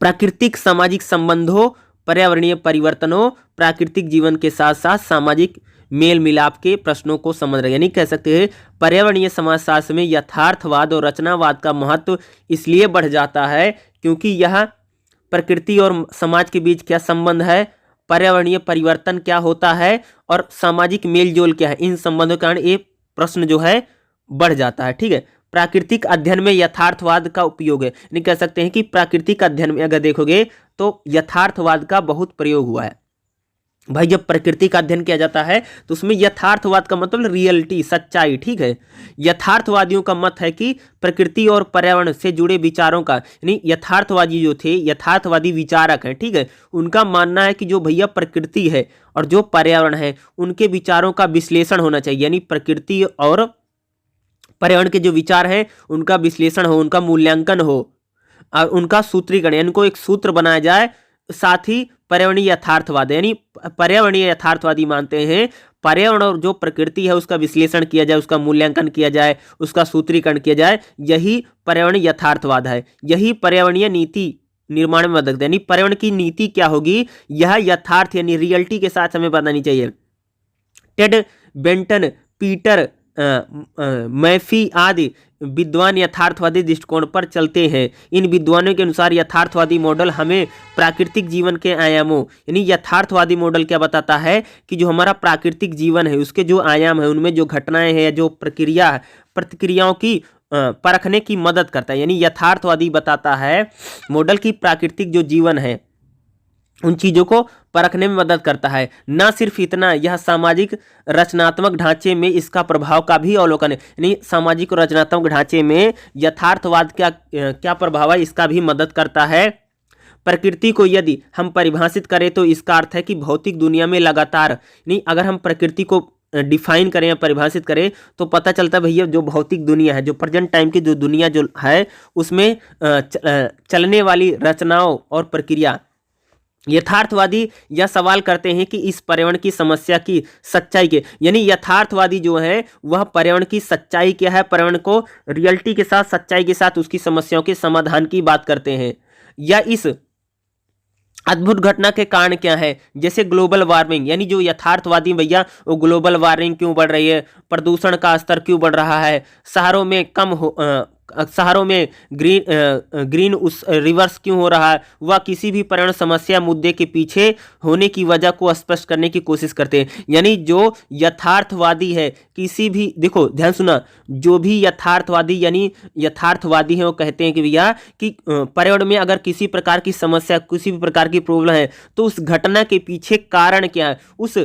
प्राकृतिक सामाजिक संबंधों, पर्यावरणीय परिवर्तनों, प्राकृतिक जीवन के साथ साथ सामाजिक मेल मिलाप के प्रश्नों को समझ रहे हैं। यानी कह सकते हैं पर्यावरणीय समाजशास्त्र में यथार्थवाद और रचनावाद का महत्व इसलिए बढ़ जाता है क्योंकि यह प्रकृति और समाज के बीच क्या संबंध है, पर्यावरणीय परिवर्तन क्या होता है और सामाजिक मेलजोल क्या है, इन संबंधों के कारण ये प्रश्न जो है बढ़ जाता है। ठीक है, प्राकृतिक अध्ययन में यथार्थवाद का उपयोग है। यानी कह सकते हैं कि प्राकृतिक अध्ययन में अगर देखोगे तो यथार्थवाद का बहुत प्रयोग हुआ है। भाई जब प्रकृति का अध्ययन किया जाता है तो उसमें यथार्थवाद का मतलब रियलिटी, सच्चाई। ठीक है, यथार्थवादियों का मत है कि प्रकृति और पर्यावरण से जुड़े विचारों का, यानी यथार्थवादी जो थे, यथार्थवादी विचारक हैं, ठीक है, उनका मानना है कि जो भैया प्रकृति है और जो पर्यावरण है उनके विचारों का विश्लेषण होना चाहिए। यानी प्रकृति और पर्यावरण के जो विचार हैं उनका विश्लेषण हो, उनका मूल्यांकन हो और उनका सूत्रीकरण, यानी को एक सूत्र बनाया जाए। साथ ही पर्यावरणीय यथार्थवाद, यानी पर्यावरणीय यथार्थवादी मानते हैं पर्यावरण और जो प्रकृति है उसका विश्लेषण किया जाए, उसका मूल्यांकन किया जाए, उसका सूत्रीकरण किया जाए, यही पर्यावरणीय यथार्थवाद है। यही पर्यावरणीय नीति निर्माण में मदद, यानी पर्यावरण की नीति क्या होगी, यह यथार्थ यानी रियलिटी के साथ हमें बतानी चाहिए। टेड बेंटन, पीटर मैफी आदि विद्वान यथार्थवादी दृष्टिकोण पर चलते हैं। इन विद्वानों के अनुसार यथार्थवादी मॉडल हमें प्राकृतिक जीवन के आयामों, यानी यथार्थवादी मॉडल क्या बताता है कि जो हमारा प्राकृतिक जीवन है उसके जो आयाम है, उनमें जो घटनाएं हैं, जो प्रतिक्रियाओं की परखने की मदद करता है। यानी यथार्थवादी बताता है मॉडल की प्राकृतिक जो जीवन है उन चीज़ों को परखने में मदद करता है। न सिर्फ इतना, यह सामाजिक रचनात्मक ढांचे में इसका प्रभाव का भी अवलोकन है। यानी सामाजिक और रचनात्मक ढांचे में यथार्थवाद क्या प्रभाव है, इसका भी मदद करता है। प्रकृति को यदि हम परिभाषित करें तो इसका अर्थ है कि भौतिक दुनिया में लगातार, नहीं अगर हम प्रकृति को डिफाइन करें या परिभाषित करें तो पता चलता है भैया जो भौतिक दुनिया है, जो प्रेजेंट टाइम की जो दुनिया जो है उसमें चलने वाली रचनाओं और प्रक्रिया। यथार्थवादी यह सवाल करते हैं कि इस पर्यावरण की समस्या की सच्चाई के, यानी यथार्थवादी जो है वह पर्यावरण की सच्चाई क्या है, पर्यावरण को रियलिटी के साथ, सच्चाई के साथ उसकी समस्याओं के समाधान की बात करते हैं। या इस अद्भुत घटना के कारण क्या है, जैसे ग्लोबल वार्मिंग, यानी जो यथार्थवादी भैया वो ग्लोबल वार्मिंग क्यों बढ़ रही है, प्रदूषण का स्तर क्यों बढ़ रहा है, शहरों में ग्रीन उस रिवर्स क्यों हो रहा है, वह किसी भी पर्यावरण समस्या मुद्दे के पीछे होने की वजह को स्पष्ट करने की कोशिश करते हैं। यानी जो यथार्थवादी है, किसी भी, देखो ध्यान सुना, जो भी यथार्थवादी यानी यथार्थवादी है वो कहते हैं कि भैया कि पर्यावरण में अगर किसी प्रकार की समस्या, किसी भी प्रकार की प्रॉब्लम है तो उस घटना के पीछे कारण क्या है, उस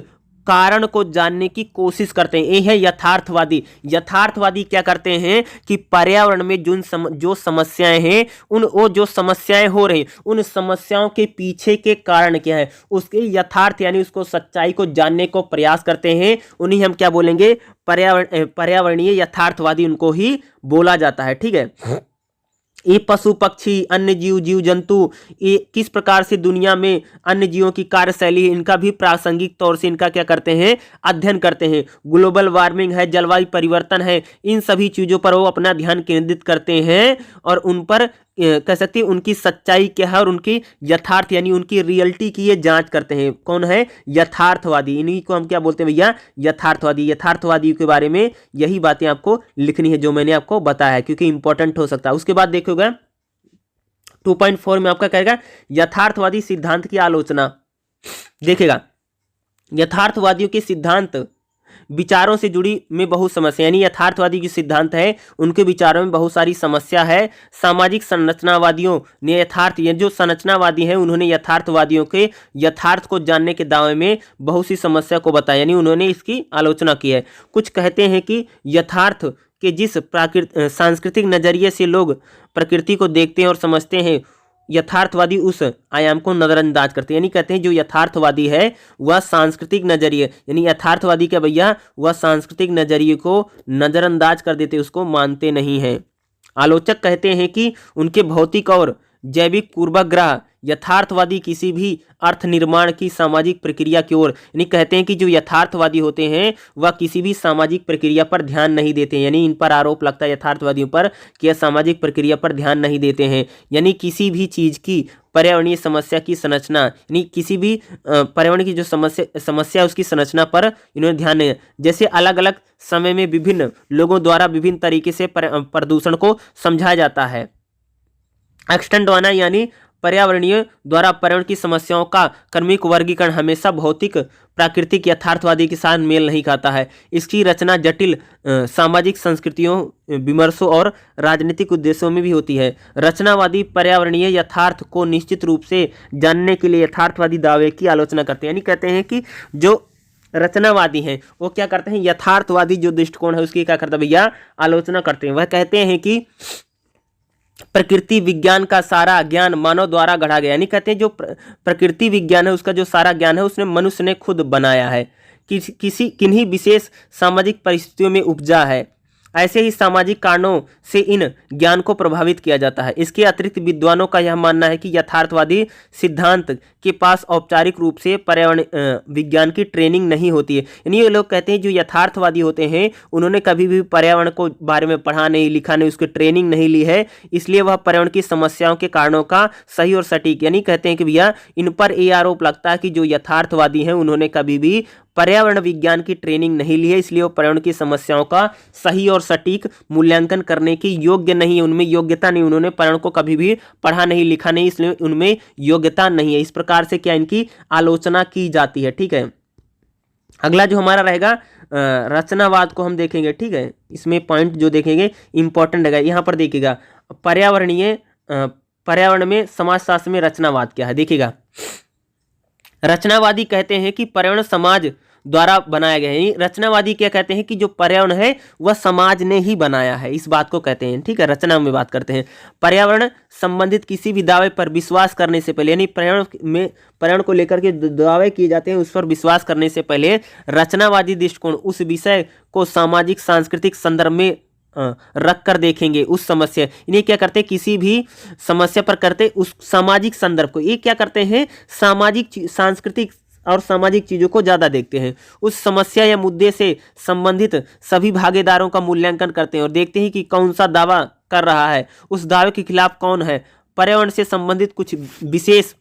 कारण को जानने की कोशिश करते हैं। ये है यथार्थवादी। यथार्थवादी क्या करते हैं कि पर्यावरण में जो समस्याएं हैं, वो जो समस्याएं हो रही उन समस्याओं के पीछे के कारण क्या है, उसके यथार्थ यानी उसको सच्चाई को जानने को प्रयास करते हैं। उन्हीं हम क्या बोलेंगे, पर्यावरणीय यथार्थवादी उनको ही बोला जाता है। ठीक है, ये पशु पक्षी, अन्य जीव जंतु, ये किस प्रकार से दुनिया में अन्य जीवों की कार्यशैली, इनका भी प्रासंगिक तौर से इनका क्या करते हैं, अध्ययन करते हैं। ग्लोबल वार्मिंग है, जलवायु परिवर्तन है, इन सभी चीज़ों पर वो अपना ध्यान केंद्रित करते हैं और उन पर कह सकते हैं उनकी सच्चाई क्या है और उनकी यथार्थ यानी उनकी रियलिटी की ये जांच करते हैं। कौन है, यथार्थवादी। इन्हीं को हम क्या बोलते हैं भैया, यथार्थवादी। यथार्थवादी के बारे में यही बातें आपको लिखनी है जो मैंने आपको बताया, क्योंकि इंपॉर्टेंट हो सकता है। उसके बाद देखोगे 2.4 में आपका कहेगा यथार्थवादी सिद्धांत की आलोचना। देखेगा यथार्थवादियों के सिद्धांत विचारों से जुड़ी में बहुत समस्या, यानी यथार्थवादी की सिद्धांत है उनके विचारों में बहुत सारी समस्या है। सामाजिक संरचनावादियों ने यथार्थ, ये जो संरचनावादी हैं उन्होंने यथार्थवादियों के यथार्थ को जानने के दावे में बहुत सी समस्या को बताया, यानी उन्होंने इसकी आलोचना की है। कुछ कहते हैं कि यथार्थ के जिस सांस्कृतिक नजरिए से लोग प्रकृति को देखते हैं और समझते हैं, यथार्थवादी उस आयाम को नज़रअंदाज करते हैं। यानी कहते हैं जो यथार्थवादी है वह सांस्कृतिक नजरिए, यानी यथार्थवादी क्या भैया, वह सांस्कृतिक नजरिए को नज़रअंदाज कर देते, उसको मानते नहीं हैं। आलोचक कहते हैं कि उनके भौतिक और जैविक पूर्वाग्रह यथार्थवादी किसी भी अर्थ निर्माण की सामाजिक प्रक्रिया की ओर, यानी कहते हैं कि जो यथार्थवादी होते हैं वह किसी भी सामाजिक प्रक्रिया पर ध्यान नहीं देते, यानी इन पर आरोप लगता है यथार्थवादियों पर कि यह सामाजिक प्रक्रिया पर ध्यान नहीं देते हैं, यानी किसी भी चीज़ की पर्यावरणीय समस्या की संरचना, यानी किसी भी पर्यावरण की जो समस्या है उसकी संरचना पर इन्होंने ध्यान नहीं। जैसे अलग अलग समय में विभिन्न लोगों द्वारा विभिन्न तरीके से प्रदूषण को समझाया जाता है। एक्सटेंडवाना यानी पर्यावरणीय द्वारा पर्यावरण की समस्याओं का क्रमिक वर्गीकरण हमेशा भौतिक प्राकृतिक यथार्थवादी के साथ मेल नहीं खाता है। इसकी रचना जटिल सामाजिक संस्कृतियों, विमर्शों और राजनीतिक उद्देश्यों में भी होती है। रचनावादी पर्यावरणीय यथार्थ को निश्चित रूप से जानने के लिए यथार्थवादी दावे की आलोचना करते हैं, यानी कहते हैं कि जो रचनावादी हैं वो क्या करते हैं, यथार्थवादी जो दृष्टिकोण है उसकी क्या करते हैं भैया, आलोचना करते हैं। वह कहते हैं कि प्रकृति विज्ञान का सारा ज्ञान मानव द्वारा गढ़ा गया, यानी कहते हैं जो प्रकृति विज्ञान है उसका जो सारा ज्ञान है उसने मनुष्य ने खुद बनाया है, किन्हीं विशेष सामाजिक परिस्थितियों में उपजा है। ऐसे ही सामाजिक कारणों से इन ज्ञान को प्रभावित किया जाता है। इसके अतिरिक्त विद्वानों का यह मानना है कि यथार्थवादी सिद्धांत के पास औपचारिक रूप से पर्यावरण विज्ञान की ट्रेनिंग नहीं होती है, यानी ये लोग कहते हैं जो यथार्थवादी होते हैं उन्होंने कभी भी पर्यावरण को बारे में पढ़ा नहीं, लिखा नहीं, उसकी ट्रेनिंग नहीं ली है, इसलिए वह पर्यावरण की समस्याओं के कारणों का सही और सटीक, यानी कहते हैं कि भैया इन पर ये आरोप लगता है कि जो यथार्थवादी हैं उन्होंने कभी भी पर्यावरण विज्ञान की ट्रेनिंग नहीं ली है, इसलिए वो पर्यावरण की समस्याओं का सही और सटीक मूल्यांकन करने की योग्य नहीं है, उनमें योग्यता नहीं, उन्होंने पर्यावरण को कभी भी पढ़ा नहीं, लिखा नहीं, इसलिए उनमें योग्यता नहीं है। इस प्रकार से क्या इनकी आलोचना की जाती है। ठीक है, अगला जो हमारा रहेगा रचनावाद को हम देखेंगे। ठीक है, इसमें पॉइंट जो देखेंगे इंपॉर्टेंट रहेगा। यहाँ पर देखिएगा पर्यावरण में समाजशास्त्र में रचनावाद क्या है, देखिएगा। रचनावादी कहते हैं कि पर्यावरण समाज द्वारा बनाया गया है। रचनावादी क्या कहते हैं कि जो पर्यावरण है वह समाज ने ही बनाया है, इस बात को कहते हैं। ठीक है, रचना में बात करते हैं। पर्यावरण संबंधित किसी भी दावे पर विश्वास करने से पहले, यानी पर्यावरण को लेकर के दावे किए जाते हैं उस पर विश्वास करने से पहले रचनावादी दृष्टिकोण उस विषय को सामाजिक सांस्कृतिक संदर्भ में रख कर देखेंगे। उस समस्या, इन्हें क्या करते हैं, किसी भी समस्या पर करते उस सामाजिक संदर्भ को, ये क्या करते हैं, सामाजिक सांस्कृतिक और सामाजिक चीज़ों को ज़्यादा देखते हैं। उस समस्या या मुद्दे से संबंधित सभी भागीदारों का मूल्यांकन करते हैं और देखते हैं कि कौन सा दावा कर रहा है, उस दावे के खिलाफ कौन है। पर्यावरण से संबंधित कुछ विशेष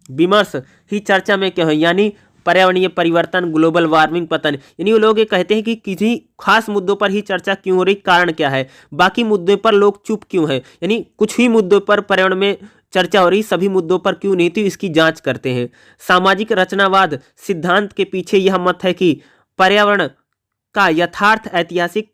विमर्श ही चर्चा में क्यों है, यानी पर्यावरणीय परिवर्तन, ग्लोबल वार्मिंग, पतन, यानी वो लोग ये कहते हैं कि किसी खास मुद्दों पर ही चर्चा क्यों हो रही, कारण क्या है, बाकी मुद्दों पर लोग चुप क्यों हैं, यानी कुछ ही मुद्दों पर पर्यावरण में चर्चा हो रही, सभी मुद्दों पर क्यों नहीं थी, इसकी जांच करते हैं। सामाजिक रचनावाद सिद्धांत के पीछे यह मत है कि पर्यावरण का यथार्थ ऐतिहासिक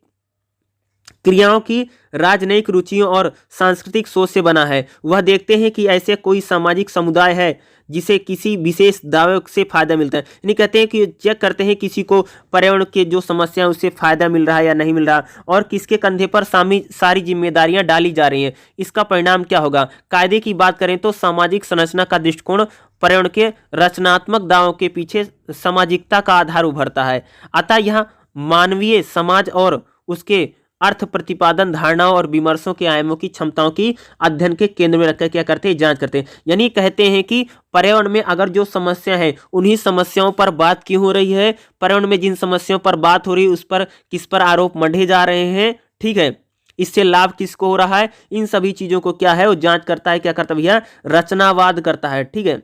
क्रियाओं की राजनयिक रुचियों और सांस्कृतिक सोच से बना है। वह देखते हैं कि ऐसे कोई सामाजिक समुदाय है जिसे किसी विशेष दावे से फायदा मिलता है, यानी कहते हैं कि चेक करते हैं किसी को पर्यावरण के जो समस्या है उससे फायदा मिल रहा है या नहीं मिल रहा, और किसके कंधे पर सारी जिम्मेदारियां डाली जा रही हैं, इसका परिणाम क्या होगा। कायदे की बात करें तो सामाजिक संरचना का दृष्टिकोण पर्यावरण के रचनात्मक दावों के पीछे सामाजिकता का आधार उभरता है। अतः यह मानवीय समाज और उसके अर्थ प्रतिपादन, धारणाओं और विमर्शों के आयामों की क्षमताओं की अध्ययन के केंद्र में रखकर क्या करते हैं, जांच करते हैं। यानी कहते हैं कि पर्यावरण में अगर जो समस्या है उन्हीं समस्याओं पर बात क्यों हो रही है, पर्यावरण में जिन समस्याओं पर बात हो रही है उस पर किस पर आरोप मढ़े जा रहे हैं, ठीक है, इससे लाभ किसको हो रहा है, इन सभी चीजों को क्या है वो जांच करता है। क्या करता है भैया, रचनावाद करता है। ठीक है,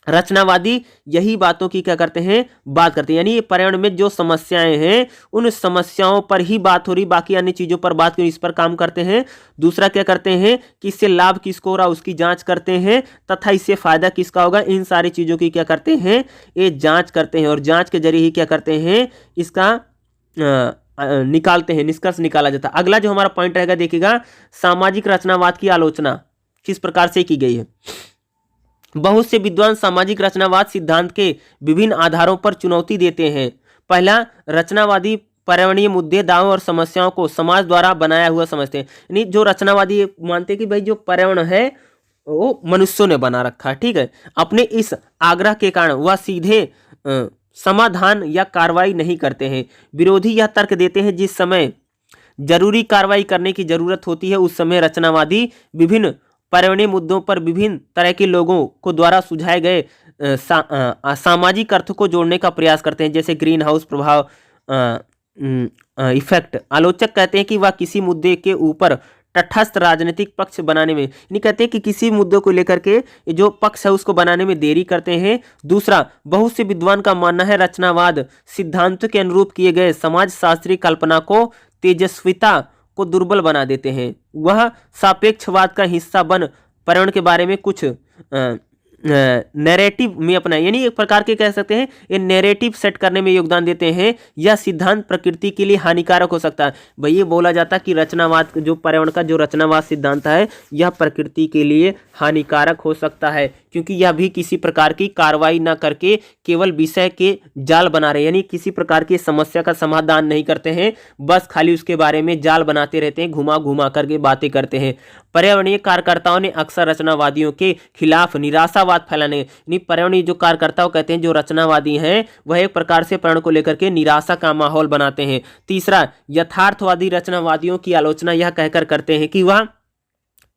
रचनावादी यही बातों की क्या करते हैं, बात करते हैं, यानी पर्यावरण में जो समस्याएं हैं उन समस्याओं पर ही बात हो रही, बाकी अन्य चीजों पर बात क्यों, इस पर काम करते हैं। दूसरा क्या करते हैं कि इससे लाभ किसको हो रहा उसकी जांच करते हैं तथा इससे फायदा किसका होगा, इन सारी चीजों की क्या करते हैं, ये जांच करते हैं और जांच के जरिए ही क्या करते हैं, इसका निकालते हैं, निष्कर्ष निकाला जाता है। अगला जो हमारा पॉइंट रहेगा देखिएगा, सामाजिक रचनावाद की आलोचना किस प्रकार से की गई है। बहुत से विद्वान सामाजिक रचनावाद सिद्धांत के विभिन्न आधारों पर चुनौती देते हैं। पहला, रचनावादी पर्यावरणीय मुद्दे, दावों और समस्याओं को समाज द्वारा बनाया हुआ समझते हैं। यानी जो रचनावादी मानते हैं कि भाई जो पर्यावरण है वो मनुष्यों ने बना रखा है, ठीक है। अपने इस आग्रह के कारण वह सीधे समाधान या कार्रवाई नहीं करते हैं। विरोधी यह तर्क देते हैं जिस समय जरूरी कार्रवाई करने की जरूरत होती है उस समय रचनावादी विभिन्न पर्यावरणीय मुद्दों पर विभिन्न तरह के लोगों को द्वारा सुझाए गए सामाजिक अर्थ को जोड़ने का प्रयास करते हैं, जैसे ग्रीन हाउस प्रभाव इफेक्ट। आलोचक कहते हैं कि वह किसी मुद्दे के ऊपर तटस्थ राजनीतिक पक्ष बनाने में, नहीं कहते कि किसी मुद्दे को लेकर के जो पक्ष है उसको बनाने में देरी करते हैं। दूसरा, बहुत से विद्वान का मानना है रचनावाद सिद्धांतों के अनुरूप किए गए समाज शास्त्रीय कल्पना को तेजस्विता को दुर्बल बना देते हैं। वह सापेक्षवाद का हिस्सा बन पर्यावरण के बारे में कुछ नैरेटिव में अपना, यानी एक प्रकार के कह सकते हैं ये नैरेटिव सेट करने में योगदान देते हैं। यह सिद्धांत प्रकृति के लिए हानिकारक हो सकता है। भाई ये बोला जाता है कि रचनावाद जो पर्यावरण का जो रचनावाद सिद्धांत है यह प्रकृति के लिए हानिकारक हो सकता है, क्योंकि यह भी किसी प्रकार की कार्रवाई ना करके केवल विषय के जाल बना रहे हैं, यानी किसी प्रकार की समस्या का समाधान नहीं करते हैं, बस खाली उसके बारे में जाल बनाते रहते हैं, घुमा घुमा करके बातें करते हैं। पर्यावरणीय कार्यकर्ताओं ने अक्सर रचनावादियों के खिलाफ निराशावाद फैलाने, यानी पर्यावरणीय जो कार्यकर्ता कहते हैं जो रचनावादी हैं वह एक प्रकार से पर्यावरण को लेकर के निराशा का माहौल बनाते हैं। तीसरा, यथार्थवादी रचनावादियों की आलोचना यह कहकर करते हैं कि वह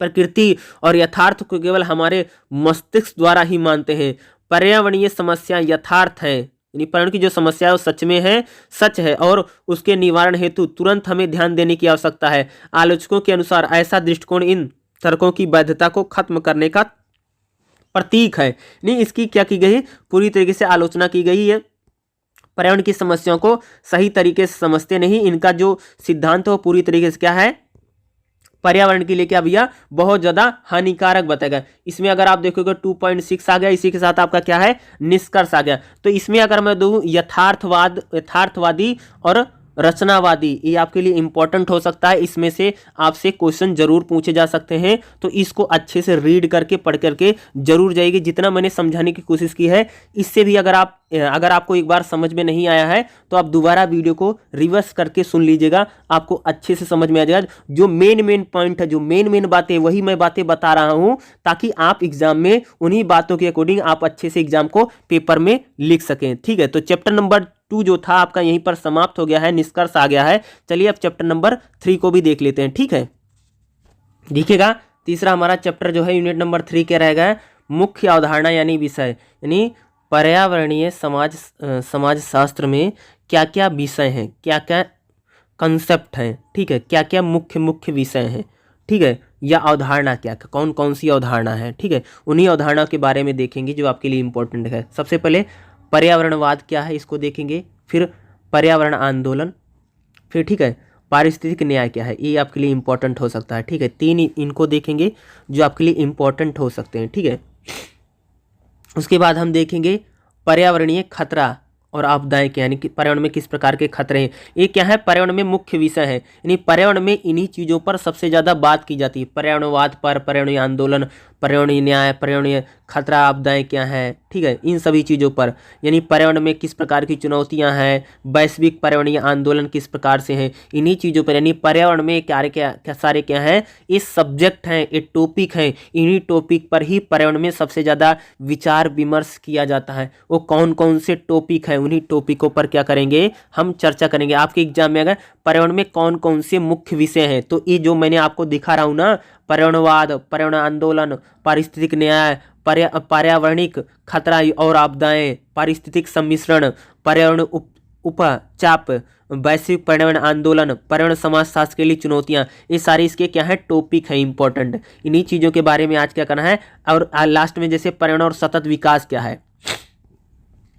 प्रकृति और यथार्थ को केवल हमारे मस्तिष्क द्वारा ही मानते हैं। पर्यावरणीय समस्या यथार्थ है, यानी पर्यावरण की जो समस्या है वो सच में है, सच है और उसके निवारण हेतु तुरंत हमें ध्यान देने की आवश्यकता है। आलोचकों के अनुसार ऐसा दृष्टिकोण इन तर्कों की वैधता को खत्म करने का प्रतीक है। नहीं, इसकी क्या की गई है, पूरी तरीके से आलोचना की गई है। पर्यावरण की समस्याओं को सही तरीके से समझते नहीं, इनका जो सिद्धांत है वो पूरी तरीके से क्या है, पर्यावरण के लिए क्या भैया बहुत ज्यादा हानिकारक बताएगा। इसमें अगर आप देखोगे 2.6 आ गया, इसी के साथ आपका क्या है निष्कर्ष आ गया। तो इसमें अगर मैं दूं यथार्थवादी और रचनावादी, ये आपके लिए इंपॉर्टेंट हो सकता है। इसमें से आपसे क्वेश्चन जरूर पूछे जा सकते हैं, तो इसको अच्छे से रीड करके पढ़ करके जरूर जाइए। जितना मैंने समझाने की कोशिश की है इससे भी अगर आपको एक बार समझ में नहीं आया है तो आप दोबारा वीडियो को रिवर्स करके सुन लीजिएगा, आपको अच्छे से समझ में आ जाएगा। जो मेन पॉइंट है, जो मेन बातें, वही मैं बातें बता रहा हूं ताकि आप एग्जाम में उन्हीं बातों के अकॉर्डिंग आप अच्छे से एग्जाम को पेपर में लिख सकें, ठीक है। तो चैप्टर नंबर 2 जो था आपका यहीं पर समाप्त हो गया है, निष्कर्ष आ गया है। चलिए अब चैप्टर नंबर 3 को भी देख लेते हैं, ठीक है। देखिएगा तीसरा हमारा चैप्टर जो है यूनिट नंबर 3 क्या रहेगा, मुख्य अवधारणा यानी विषय, यानी पर्यावरणीय समाज शास्त्र में क्या क्या विषय हैं, क्या क्या कंसेप्ट हैं, ठीक है, क्या क्या मुख्य विषय हैं, ठीक है, या अवधारणा क्या कौन कौन सी अवधारणा है, ठीक है। उन्हीं अवधारणा के बारे में देखेंगे जो आपके लिए इंपॉर्टेंट है। सबसे पहले पर्यावरणवाद क्या है इसको देखेंगे, फिर पर्यावरण आंदोलन, फिर ठीक है पारिस्थितिक न्याय क्या है, ये आपके लिए इंपॉर्टेंट हो सकता है, ठीक है। 3 इनको देखेंगे जो आपके लिए इंपॉर्टेंट हो सकते हैं, ठीक है। उसके बाद हम देखेंगे पर्यावरणीय खतरा और आपदाएं क्या, यानी कि पर्यावरण में किस प्रकार के खतरे हैं, ये क्या है पर्यावरण में मुख्य विषय है। यानी पर्यावरण में इन्हीं चीज़ों पर सबसे ज़्यादा बात की जाती है, पर्यावरणवाद पर, पर्यावरणीय आंदोलन, पर्यावरणीय न्याय, पर्यावरणीय खतरा, आपदाएं क्या हैं, ठीक है, इन सभी चीज़ों पर। यानी पर्यावरण में किस प्रकार की चुनौतियां हैं, वैश्विक पर्यावरणीय आंदोलन किस प्रकार से हैं, इन्हीं चीज़ों पर। यानी पर्यावरण में क्या सारे क्या हैं, ये सब्जेक्ट हैं, ये टॉपिक हैं, इन्हीं टॉपिक पर ही पर्यावरण में सबसे ज़्यादा विचार विमर्श किया जाता है। वो कौन कौन से टॉपिक हैं, उन्हीं टॉपिकों पर क्या करेंगे हम चर्चा करेंगे। आपके एग्जाम में अगर पर्यावरण में कौन कौन से मुख्य विषय हैं, तो ये जो मैंने आपको दिखा रहा हूँ ना, पर्यावरणवाद, पर्यावरण आंदोलन, पारिस्थितिक न्याय, पर्यावरणिक खतरा और आपदाएं, पारिस्थितिक सम्मिश्रण, पर्यावरण उपचाप, वैश्विक पर्यावरण आंदोलन, पर्यावरण समाजशास्त्र के लिए चुनौतियां, ये सारे इसके क्या है टॉपिक है इंपॉर्टेंट। इन्हीं चीज़ों के बारे में आज क्या करना है। और लास्ट में जैसे पर्यावरण और सतत विकास क्या है,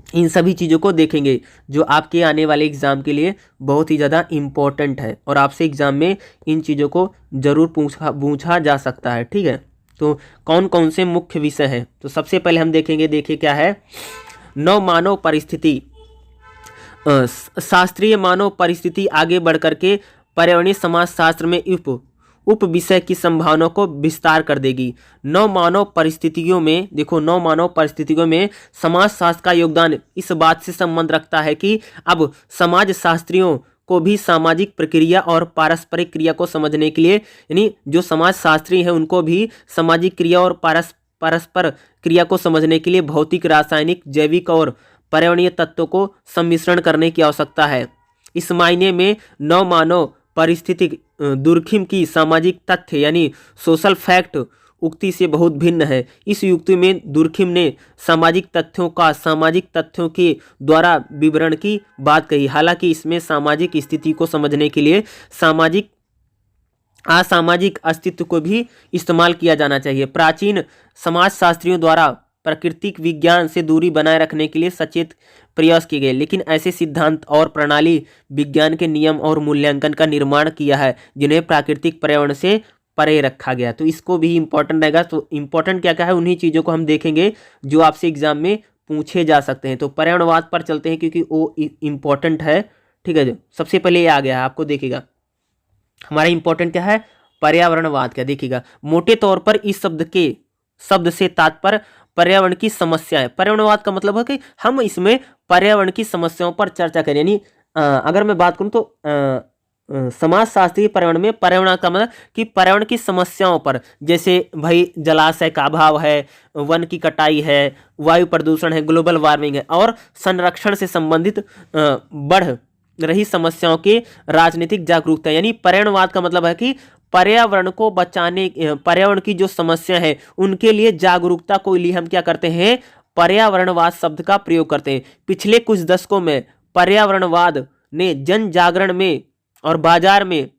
इन सभी चीज़ों को देखेंगे जो आपके आने वाले एग्ज़ाम के लिए बहुत ही ज़्यादा इम्पोर्टेंट है और आपसे एग्ज़ाम में इन चीज़ों को ज़रूर पूछा जा सकता है, ठीक है। तो कौन कौन से मुख्य विषय हैं, तो सबसे पहले हम देखेंगे, देखिए क्या है, नव मानव परिस्थिति शास्त्रीय मानव परिस्थिति आगे बढ़ करके पर्यावरणीय समाजशास्त्र में उप विषय की संभावनाओं को विस्तार कर देगी। नौ मानव परिस्थितियों में देखो, नौ मानव परिस्थितियों में समाजशास्त्र का योगदान इस बात से संबंध रखता है कि अब समाज शास्त्रियों को भी सामाजिक प्रक्रिया और पारस्परिक क्रिया को समझने के लिए, यानी जो समाज शास्त्री हैं उनको भी सामाजिक क्रिया और परस्पर क्रिया को समझने के लिए भौतिक, रासायनिक, जैविक और पर्यावरणीय तत्वों को सम्मिश्रण करने की आवश्यकता है। इस मायने में नव मानव पारिस्थितिक दुर्खिम की सामाजिक तथ्य यानी सोशल फैक्ट उक्ति से बहुत भिन्न है। इस युक्ति में दुर्खिम ने सामाजिक तथ्यों के द्वारा विवरण की बात कही। हालांकि इसमें सामाजिक स्थिति को समझने के लिए सामाजिक असामाजिक अस्तित्व को भी इस्तेमाल किया जाना चाहिए। प्राचीन समाजशास्त्रियों द्वारा प्राकृतिक विज्ञान से दूरी बनाए रखने के लिए सचेत प्रयास किए गए, लेकिन ऐसे सिद्धांत और प्रणाली विज्ञान के नियम और मूल्यांकन का निर्माण किया है जिन्हें प्राकृतिक पर्यावरण से परे रखा गया। तो इसको भी इम्पोर्टेंट रहेगा। तो इम्पोर्टेंट क्या क्या है, उन्हीं चीज़ों को हम देखेंगे जो आपसे एग्जाम में पूछे जा सकते हैं। तो पर्यावरणवाद पर चलते हैं क्योंकि वो इम्पोर्टेंट है। ठीक है, जो सबसे पहले ये आ गया है, आपको देखिएगा हमारा इम्पोर्टेंट क्या है, पर्यावरणवाद क्या। देखिएगा मोटे तौर पर इस शब्द से तात्पर्य पर्यावरण की समस्या है। पर्यावरणवाद का मतलब है कि हम इसमें पर्यावरण की समस्याओं पर चर्चा करें। यानी अगर मैं बात करूं तो समाजशास्त्रीय पर्यावरण में पर्यावरण का मतलब कि पर्यावरण की समस्याओं पर, जैसे भाई जलाशय का अभाव है, वन की कटाई है, वायु प्रदूषण है, ग्लोबल वार्मिंग है और संरक्षण से संबंधित बढ़ रही समस्याओं की राजनीतिक जागरूकता। यानी पर्यावरणवाद का मतलब है कि पर्यावरण को बचाने, पर्यावरण की जो समस्या है उनके लिए जागरूकता को लिए हम क्या करते हैं, पर्यावरणवाद शब्द का प्रयोग करते हैं। पिछले कुछ दशकों में पर्यावरणवाद ने जन जागरण में और बाजार में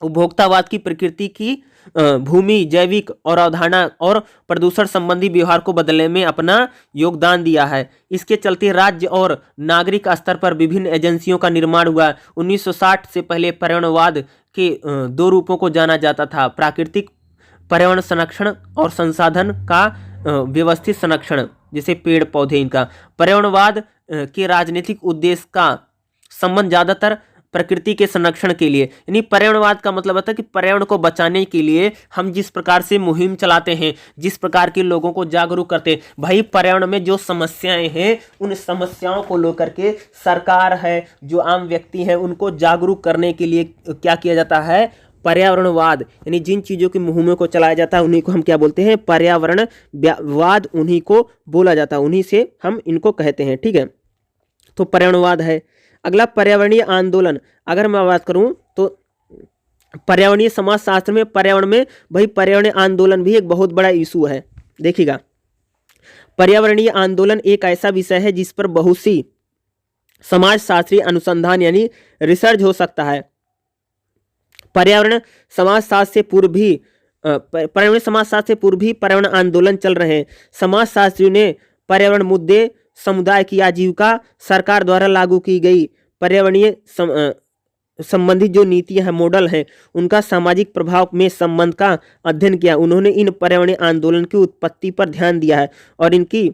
उपभोक्तावाद की प्रकृति की भूमि, जैविक और अवधारणा और प्रदूषण संबंधी व्यवहार को बदलने में अपना योगदान दिया है। इसके चलते राज्य और नागरिक स्तर पर विभिन्न एजेंसियों का निर्माण हुआ। 1960 से पहले पर्यावरणवाद के दो रूपों को जाना जाता था, प्राकृतिक पर्यावरण संरक्षण और संसाधन का व्यवस्थित संरक्षण, जैसे पेड़ पौधे। इनका पर्यावरणवाद के राजनीतिक उद्देश्य का संबंध ज्यादातर प्रकृति के संरक्षण के लिए, यानी पर्यावरणवाद का मतलब होता है कि पर्यावरण को बचाने के लिए हम जिस प्रकार से मुहिम चलाते हैं, जिस प्रकार के लोगों को जागरूक करते हैं, भाई पर्यावरण में जो समस्याएं हैं उन समस्याओं को लेकर के सरकार है, जो आम व्यक्ति हैं, उनको जागरूक करने के लिए क्या किया जाता है, पर्यावरणवाद। यानी जिन चीज़ों की मुहिमों को चलाया जाता है उन्हीं को हम क्या बोलते हैं, पर्यावरणवाद, उन्हीं को बोला जाता है, उन्हीं से हम इनको कहते हैं। ठीक है, तो पर्यावरणवाद है। अगला पर्यावरणीय आंदोलन। अगर मैं बात करूं तो पर्यावरणीय समाजशास्त्र में पर्यावरण में भाई पर्यावरणीय आंदोलन भी एक बहुत बड़ा इशू है। देखिएगा पर्यावरणीय आंदोलन एक ऐसा विषय है जिस पर बहुत सी समाजशास्त्रीय अनुसंधान यानी रिसर्च हो सकता है। पर्यावरण समाजशास्त्र से पूर्व भी पर्यावरण आंदोलन चल रहे हैं। समाजशास्त्रियों ने पर्यावरण मुद्दे, समुदाय की आजीविका, सरकार द्वारा लागू की गई पर्यावरणीय संबंधित जो नीतियां हैं, मॉडल हैं, उनका सामाजिक प्रभाव में संबंध का अध्ययन किया। उन्होंने इन पर्यावरणीय आंदोलन की उत्पत्ति पर ध्यान दिया है और इनकी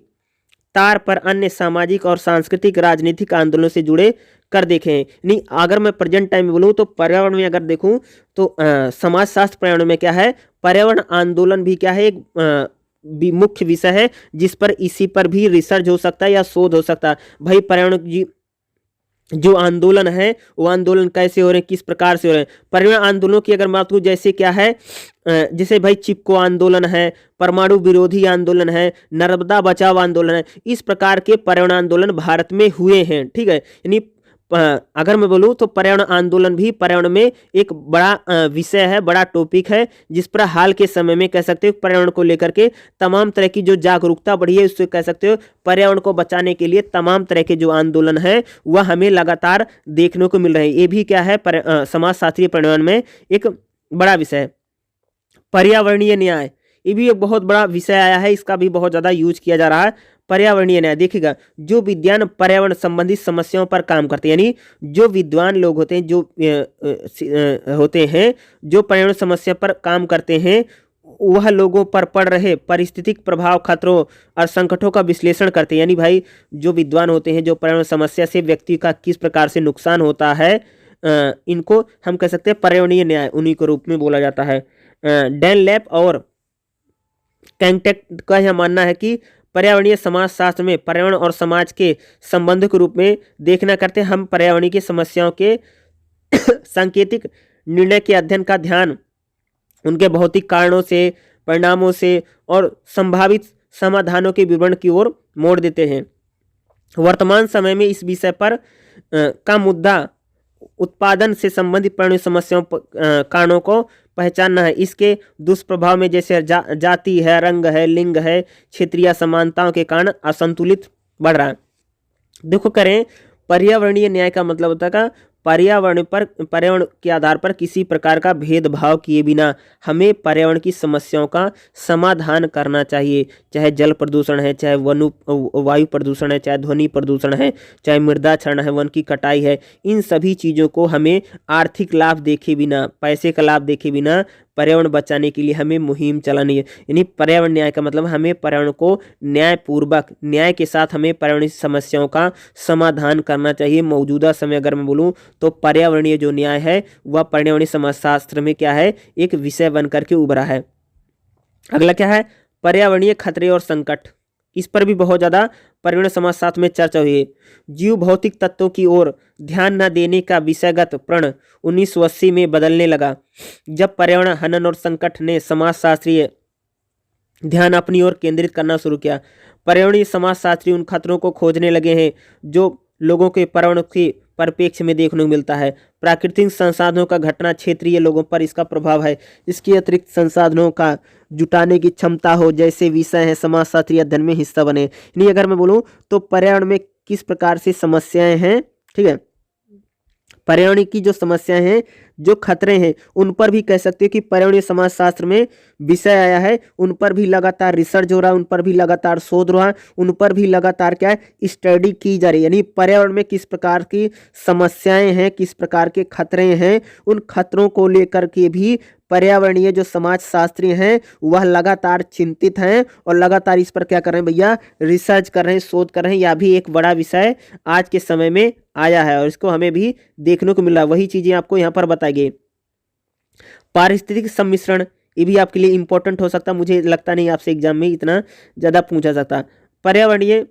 तार पर अन्य सामाजिक और सांस्कृतिक राजनीतिक आंदोलनों से जुड़े कर देखे हैं। नहीं, अगर मैं प्रेजेंट टाइम में बोलूँ तो पर्यावरण में अगर देखूँ तो समाजशास्त्र पर्यावरण में क्या है, पर्यावरण आंदोलन भी क्या है, एक मुख्य विषय है जिस पर इसी पर भी रिसर्च हो सकता है या शोध हो सकता है। भाई पर्यावरण जो आंदोलन है वो आंदोलन कैसे हो रहे हैं, किस प्रकार से हो रहे हैं। पर्यावरण आंदोलनों की अगर बात करूं जैसे क्या है, जैसे भाई चिपको आंदोलन है, परमाणु विरोधी आंदोलन है, नर्मदा बचाओ आंदोलन है, इस प्रकार के पर्यावरण आंदोलन भारत में हुए हैं। ठीक है, यानी अगर मैं बोलूँ तो पर्यावरण आंदोलन भी पर्यावरण में एक बड़ा विषय है, बड़ा टॉपिक है, जिस पर हाल के समय में कह सकते हो पर्यावरण को लेकर के तमाम तरह की जो जागरूकता बढ़ी है, उससे कह सकते हो पर्यावरण को बचाने के लिए तमाम तरह के जो आंदोलन है वह हमें लगातार देखने को मिल रहे हैं। ये भी क्या है, समाजशास्त्रीय पर्यावरण में एक बड़ा विषय है। पर्यावरणीय न्याय, ये भी एक बहुत बड़ा विषय आया है, इसका भी बहुत ज़्यादा यूज किया जा रहा है। पर्यावरणीय न्याय देखिएगा, जो विद्वान पर्यावरण संबंधी समस्याओं पर काम करते हैं, यानी जो विद्वान लोग होते हैं, जो पर्यावरण समस्या पर काम करते हैं, वह लोगों पर पड़ रहे पारिस्थितिक प्रभाव, खतरों और संकटों का विश्लेषण करते हैं। यानी भाई जो विद्वान होते हैं, जो पर्यावरण समस्या से व्यक्ति का किस प्रकार से नुकसान होता है, इनको हम कह सकते हैं पर्यावरणीय न्याय, उन्हीं के रूप में बोला जाता है। डैनलैप और कैंगटेक का यह मानना है कि पर्यावरणीय समाजशास्त्र में पर्यावरण और समाज के संबंध के रूप में देखना करते हैं। हम पर्यावरणीय की समस्याओं के सांकेतिक निर्णय के अध्ययन का ध्यान उनके भौतिक कारणों से, परिणामों से और संभावित समाधानों के विवरण की ओर मोड़ देते हैं। वर्तमान समय में इस विषय पर का मुद्दा उत्पादन से संबंधित पर्यावरणीय समस्याओं कारणों को पहचानना है। इसके दुष्प्रभाव में जैसे जाति है, रंग है, लिंग है, क्षेत्रीय समानताओं के कारण असंतुलित बढ़ रहा है। देखो करें, पर्यावरणीय न्याय का मतलब होता है का पर्यावरण के आधार पर किसी प्रकार का भेदभाव किए बिना हमें पर्यावरण की समस्याओं का समाधान करना चाहिए। चाहे जल प्रदूषण है, चाहे वायु प्रदूषण है, चाहे ध्वनि प्रदूषण है, चाहे मृदा क्षरण है, वन की कटाई है, इन सभी चीज़ों को हमें आर्थिक लाभ देखे बिना, पैसे का लाभ देखे बिना पर्यावरण बचाने के लिए हमें मुहिम चलानी है। यानी पर्यावरण न्याय का मतलब हमें पर्यावरण को न्यायपूर्वक, न्याय के साथ हमें पर्यावरणीय समस्याओं का समाधान करना चाहिए। मौजूदा समय अगर मैं बोलूँ तो पर्यावरणीय जो न्याय है वह पर्यावरणीय समाजशास्त्र में क्या है, एक विषय बन करके उभरा है। अगला क्या है, पर्यावरणीय खतरे और संकट। इस पर भी बहुत ज़्यादा पर्यावरण समाजशास्त्र में चर्चा हुई है। जीव भौतिक तत्वों की ओर ध्यान न देने का विषयगत प्रण 1980 में बदलने लगा, जब पर्यावरण हनन और संकट ने समाजशास्त्रीय ध्यान अपनी ओर केंद्रित करना शुरू किया। पर्यावरणीय समाजशास्त्री उन खतरों को खोजने लगे हैं जो लोगों के पर्यावरण के परिप्रेक्ष्य में देखने को मिलता है। प्राकृतिक संसाधनों का घटना क्षेत्रीय लोगों पर इसका प्रभाव है। इसके अतिरिक्त संसाधनों का जुटाने की क्षमता हो जैसे विषय है समाजशास्त्रीय अध्ययन में हिस्सा बने। नहीं, अगर मैं बोलूँ तो पर्यावरण में किस प्रकार से समस्याएं हैं, ठीक है, पर्यावरण की जो समस्याएं हैं, जो खतरे हैं, उन पर भी कह सकते हैं कि पर्यावरणीय समाजशास्त्र में विषय आया है। उन पर भी लगातार रिसर्च हो रहा है, उन पर भी लगातार शोध हो रहा है, उन पर भी लगातार क्या है, स्टडी की जा रही है। यानी पर्यावरण में किस प्रकार की समस्याएं हैं, किस प्रकार के खतरे हैं, उन खतरों को लेकर के भी पर्यावरणीय जो समाजशास्त्री हैं वह लगातार चिंतित हैं और लगातार इस पर क्या कर रहे हैं भैया, रिसर्च कर रहे हैं, शोध कर रहे हैं। यह भी एक बड़ा विषय आज के समय में आया है और इसको हमें भी देखने को मिला। वही चीजें आपको यहाँ पर बताई गई। पारिस्थितिक सम्मिश्रण, ये भी आपके लिए इंपॉर्टेंट हो सकता है। मुझे लगता नहीं आपसे एग्जाम में इतना ज़्यादा पूछा जाता। पर्यावरणीय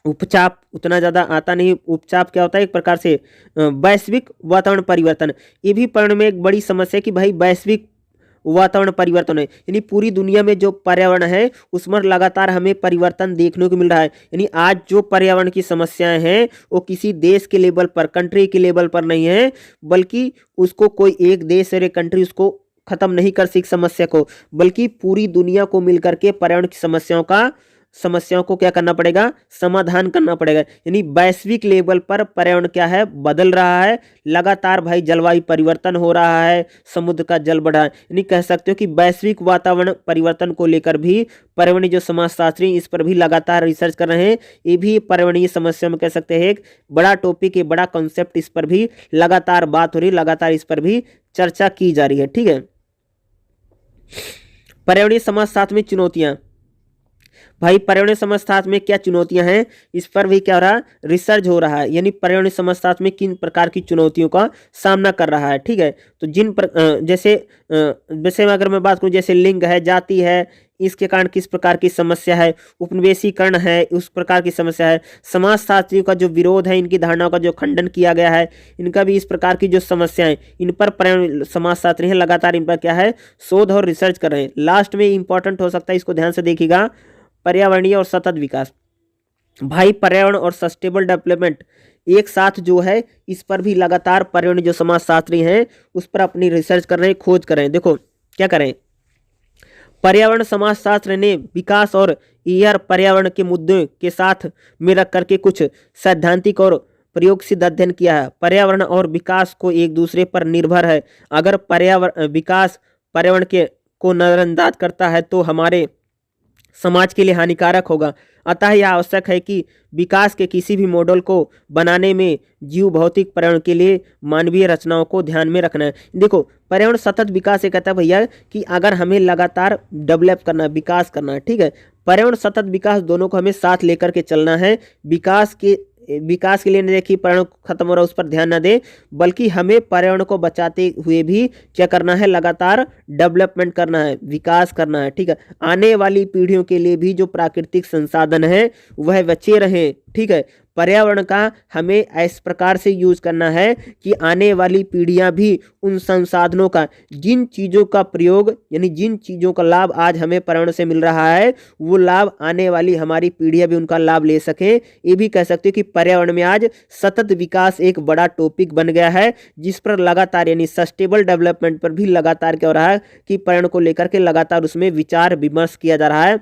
उपचाप उतना ज़्यादा आता नहीं। उपचाप क्या होता है, एक प्रकार से वैश्विक वातावरण परिवर्तन। ये भी पर्यावरण में एक बड़ी समस्या है कि भाई वैश्विक वातावरण परिवर्तन है, यानी पूरी दुनिया में जो पर्यावरण है उसमें लगातार हमें परिवर्तन देखने को मिल रहा है। यानी आज जो पर्यावरण की समस्याएं हैं वो किसी देश के लेवल पर, कंट्री के लेवल पर नहीं है, बल्कि उसको कोई एक देश और एक कंट्री उसको खत्म नहीं कर सकती समस्या को, बल्कि पूरी दुनिया को मिलकर के पर्यावरण की समस्याओं को क्या करना पड़ेगा, समाधान करना पड़ेगा। यानी वैश्विक लेवल पर पर्यावरण क्या है, बदल रहा है लगातार। भाई जलवायु परिवर्तन हो रहा है, समुद्र का जल बढ़ा है। यानी कह सकते हो कि वैश्विक वातावरण परिवर्तन को लेकर भी पर्यावरणीय जो समाजशास्त्री इस पर भी लगातार रिसर्च कर रहे हैं। ये भी पर्यावरणीय समस्या में कह सकते हैं एक बड़ा टॉपिक है, बड़ा कॉन्सेप्ट। इस पर भी लगातार बात हो रही है, लगातार इस पर भी चर्चा की जा रही है। ठीक है, पर्यावरणीय समाजशास्त्र में चुनौतियां। भाई पर्यावरणीय समाजशास्त्र में क्या चुनौतियां हैं, इस पर भी क्या हो रहा है, रिसर्च हो रहा है। यानी पर्यावरणीय समाजशास्त्र में किन प्रकार की चुनौतियों का सामना कर रहा है। ठीक है, तो जैसे अगर मैं बात करूं, जैसे लिंग है, जाति है, इसके कारण किस प्रकार की समस्या है, उपनिवेशीकरण है, उस प्रकार की समस्या है। समाजशास्त्रियों का जो विरोध है, इनकी धारणाओं का जो खंडन किया गया है, इनका भी इस प्रकार की जो समस्याएं, इन पर पर्यावरण समाजशास्त्री हैं लगातार इन पर क्या है, शोध और रिसर्च कर रहे हैं। लास्ट में इंपॉर्टेंट हो सकता है, इसको ध्यान से देखिएगा, पर्यावरणीय और सतत विकास। भाई पर्यावरण और सस्टेनेबल डेवलपमेंट एक साथ जो है, इस पर भी लगातार पर्यावरण जो समाजशास्त्री हैं उस पर अपनी रिसर्च कर रहे हैं, खोज कर रहे हैं। देखो क्या करें, पर्यावरण समाजशास्त्र ने विकास और एयर पर्यावरण के मुद्दों के साथ में रख करके कुछ सैद्धांतिक और प्रयोग सिद्ध अध्ययन किया है। पर्यावरण और विकास को एक दूसरे पर निर्भर है। अगर विकास पर्यावरण को नजरअंदाज करता है तो हमारे समाज के लिए हानिकारक होगा। अतः यह आवश्यक है कि विकास के किसी भी मॉडल को बनाने में जीव भौतिक पर्यावरण के लिए मानवीय रचनाओं को ध्यान में रखना है। देखो, पर्यावरण सतत विकास ये कहता है भैया कि अगर हमें लगातार डेवलप करना है, विकास करना है, ठीक है, पर्यावरण सतत विकास दोनों को हमें साथ लेकर के चलना है। विकास के लिए नहीं देखिए पर्यावरण खत्म हो रहा है उस पर ध्यान न दें, बल्कि हमें पर्यावरण को बचाते हुए भी क्या करना है, लगातार डेवलपमेंट करना है, विकास करना है, ठीक है। आने वाली पीढ़ियों के लिए भी जो प्राकृतिक संसाधन है वह बचे रहें, ठीक है। पर्यावरण का हमें इस प्रकार से यूज करना है कि आने वाली पीढ़ियां भी उन संसाधनों का, जिन चीज़ों का प्रयोग यानी जिन चीज़ों का लाभ आज हमें पर्यावरण से मिल रहा है, वो लाभ आने वाली हमारी पीढ़ियां भी उनका लाभ ले सकें। ये भी कह सकते हो कि पर्यावरण में आज सतत विकास एक बड़ा टॉपिक बन गया है, जिस पर लगातार यानी सस्टेनेबल डेवलपमेंट पर भी लगातार क्या हो रहा है कि पर्यावरण को लेकर के लगातार उसमें विचार विमर्श किया जा रहा है।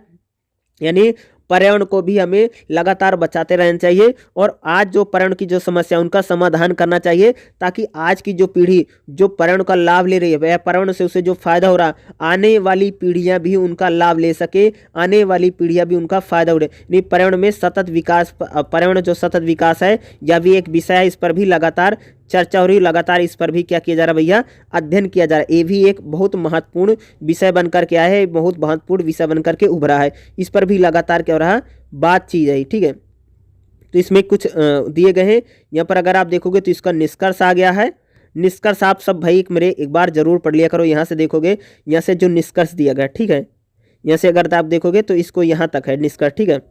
यानी पर्यावरण को भी हमें लगातार बचाते रहना चाहिए और आज जो पर्यावरण की जो समस्या उनका समाधान करना चाहिए, ताकि आज की जो पीढ़ी जो पर्यावरण का लाभ ले रही है, वह पर्यावरण से उसे जो फायदा हो रहा, आने वाली पीढ़ियां भी उनका लाभ ले सके, आने वाली पीढ़ियां भी उनका फायदा उठे। नहीं, पर्यावरण में सतत विकास, पर्यावरण जो सतत विकास है यह भी एक विषय है, इस पर भी लगातार चर्चा हो रही, लगातार इस पर भी क्या किया जा रहा है भैया, अध्ययन किया जा रहा है। ये भी एक बहुत महत्वपूर्ण विषय बनकर के आया है, बहुत महत्वपूर्ण विषय बनकर के उभरा है, इस पर भी लगातार क्या हो रहा है, बातचीत है, ठीक है। तो इसमें कुछ दिए गए हैं यहाँ पर, अगर आप देखोगे तो इसका निष्कर्ष आ गया है। निष्कर्ष आप सब भाई मेरे एक बार जरूर पढ़ लिया करो। यहाँ से देखोगे, यहाँ से जो निष्कर्ष दिया गया, ठीक है, यहाँ से अगर आप देखोगे तो इसको यहाँ तक है निष्कर्ष, ठीक है,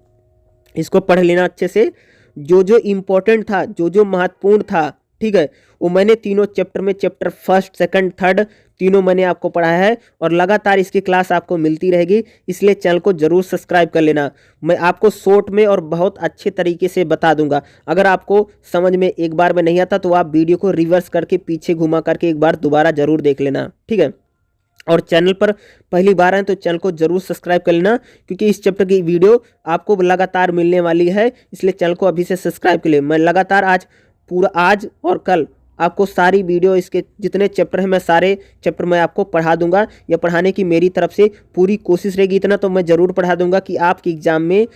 इसको पढ़ लेना अच्छे से। जो जो इम्पोर्टेंट था, जो जो महत्वपूर्ण था, ठीक है, वो मैंने तीनों चैप्टर में, चैप्टर फर्स्ट, सेकंड, थर्ड, तीनों मैंने आपको पढ़ाया है और लगातार इसकी क्लास आपको मिलती रहेगी, इसलिए चैनल को जरूर सब्सक्राइब कर लेना। मैं आपको शॉर्ट में और बहुत अच्छे तरीके से बता दूंगा। अगर आपको समझ में एक बार में नहीं आता तो आप वीडियो को रिवर्स करके पीछे घुमा करके एक बार दोबारा जरूर देख लेना, ठीक है। और चैनल पर पहली बार है तो चैनल को जरूर सब्सक्राइब कर लेना, क्योंकि इस चैप्टर की वीडियो आपको लगातार मिलने वाली है, इसलिए चैनल को अभी से सब्सक्राइब कर ले। मैं लगातार आज और कल आपको सारी वीडियो, इसके जितने चैप्टर हैं मैं सारे चैप्टर मैं आपको पढ़ा दूंगा। या पढ़ाने की मेरी तरफ से पूरी कोशिश रहेगी, इतना तो मैं ज़रूर पढ़ा दूंगा कि आपकी एग्ज़ाम में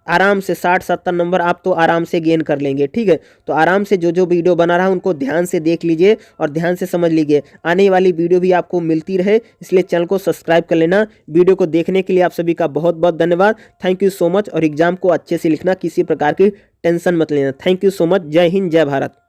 आराम से 60-70 नंबर आप तो आराम से गेन कर लेंगे, ठीक है। तो आराम से जो जो वीडियो बना रहा है उनको ध्यान से देख लीजिए और ध्यान से समझ लीजिए, आने वाली वीडियो भी आपको मिलती रहे, इसलिए चैनल को सब्सक्राइब कर लेना। वीडियो को देखने के लिए आप सभी का बहुत बहुत धन्यवाद। Thank you so much. और एग्जाम को अच्छे से लिखना, किसी प्रकार की टेंशन मत लेना। Thank you so much. जय हिंद, जय भारत।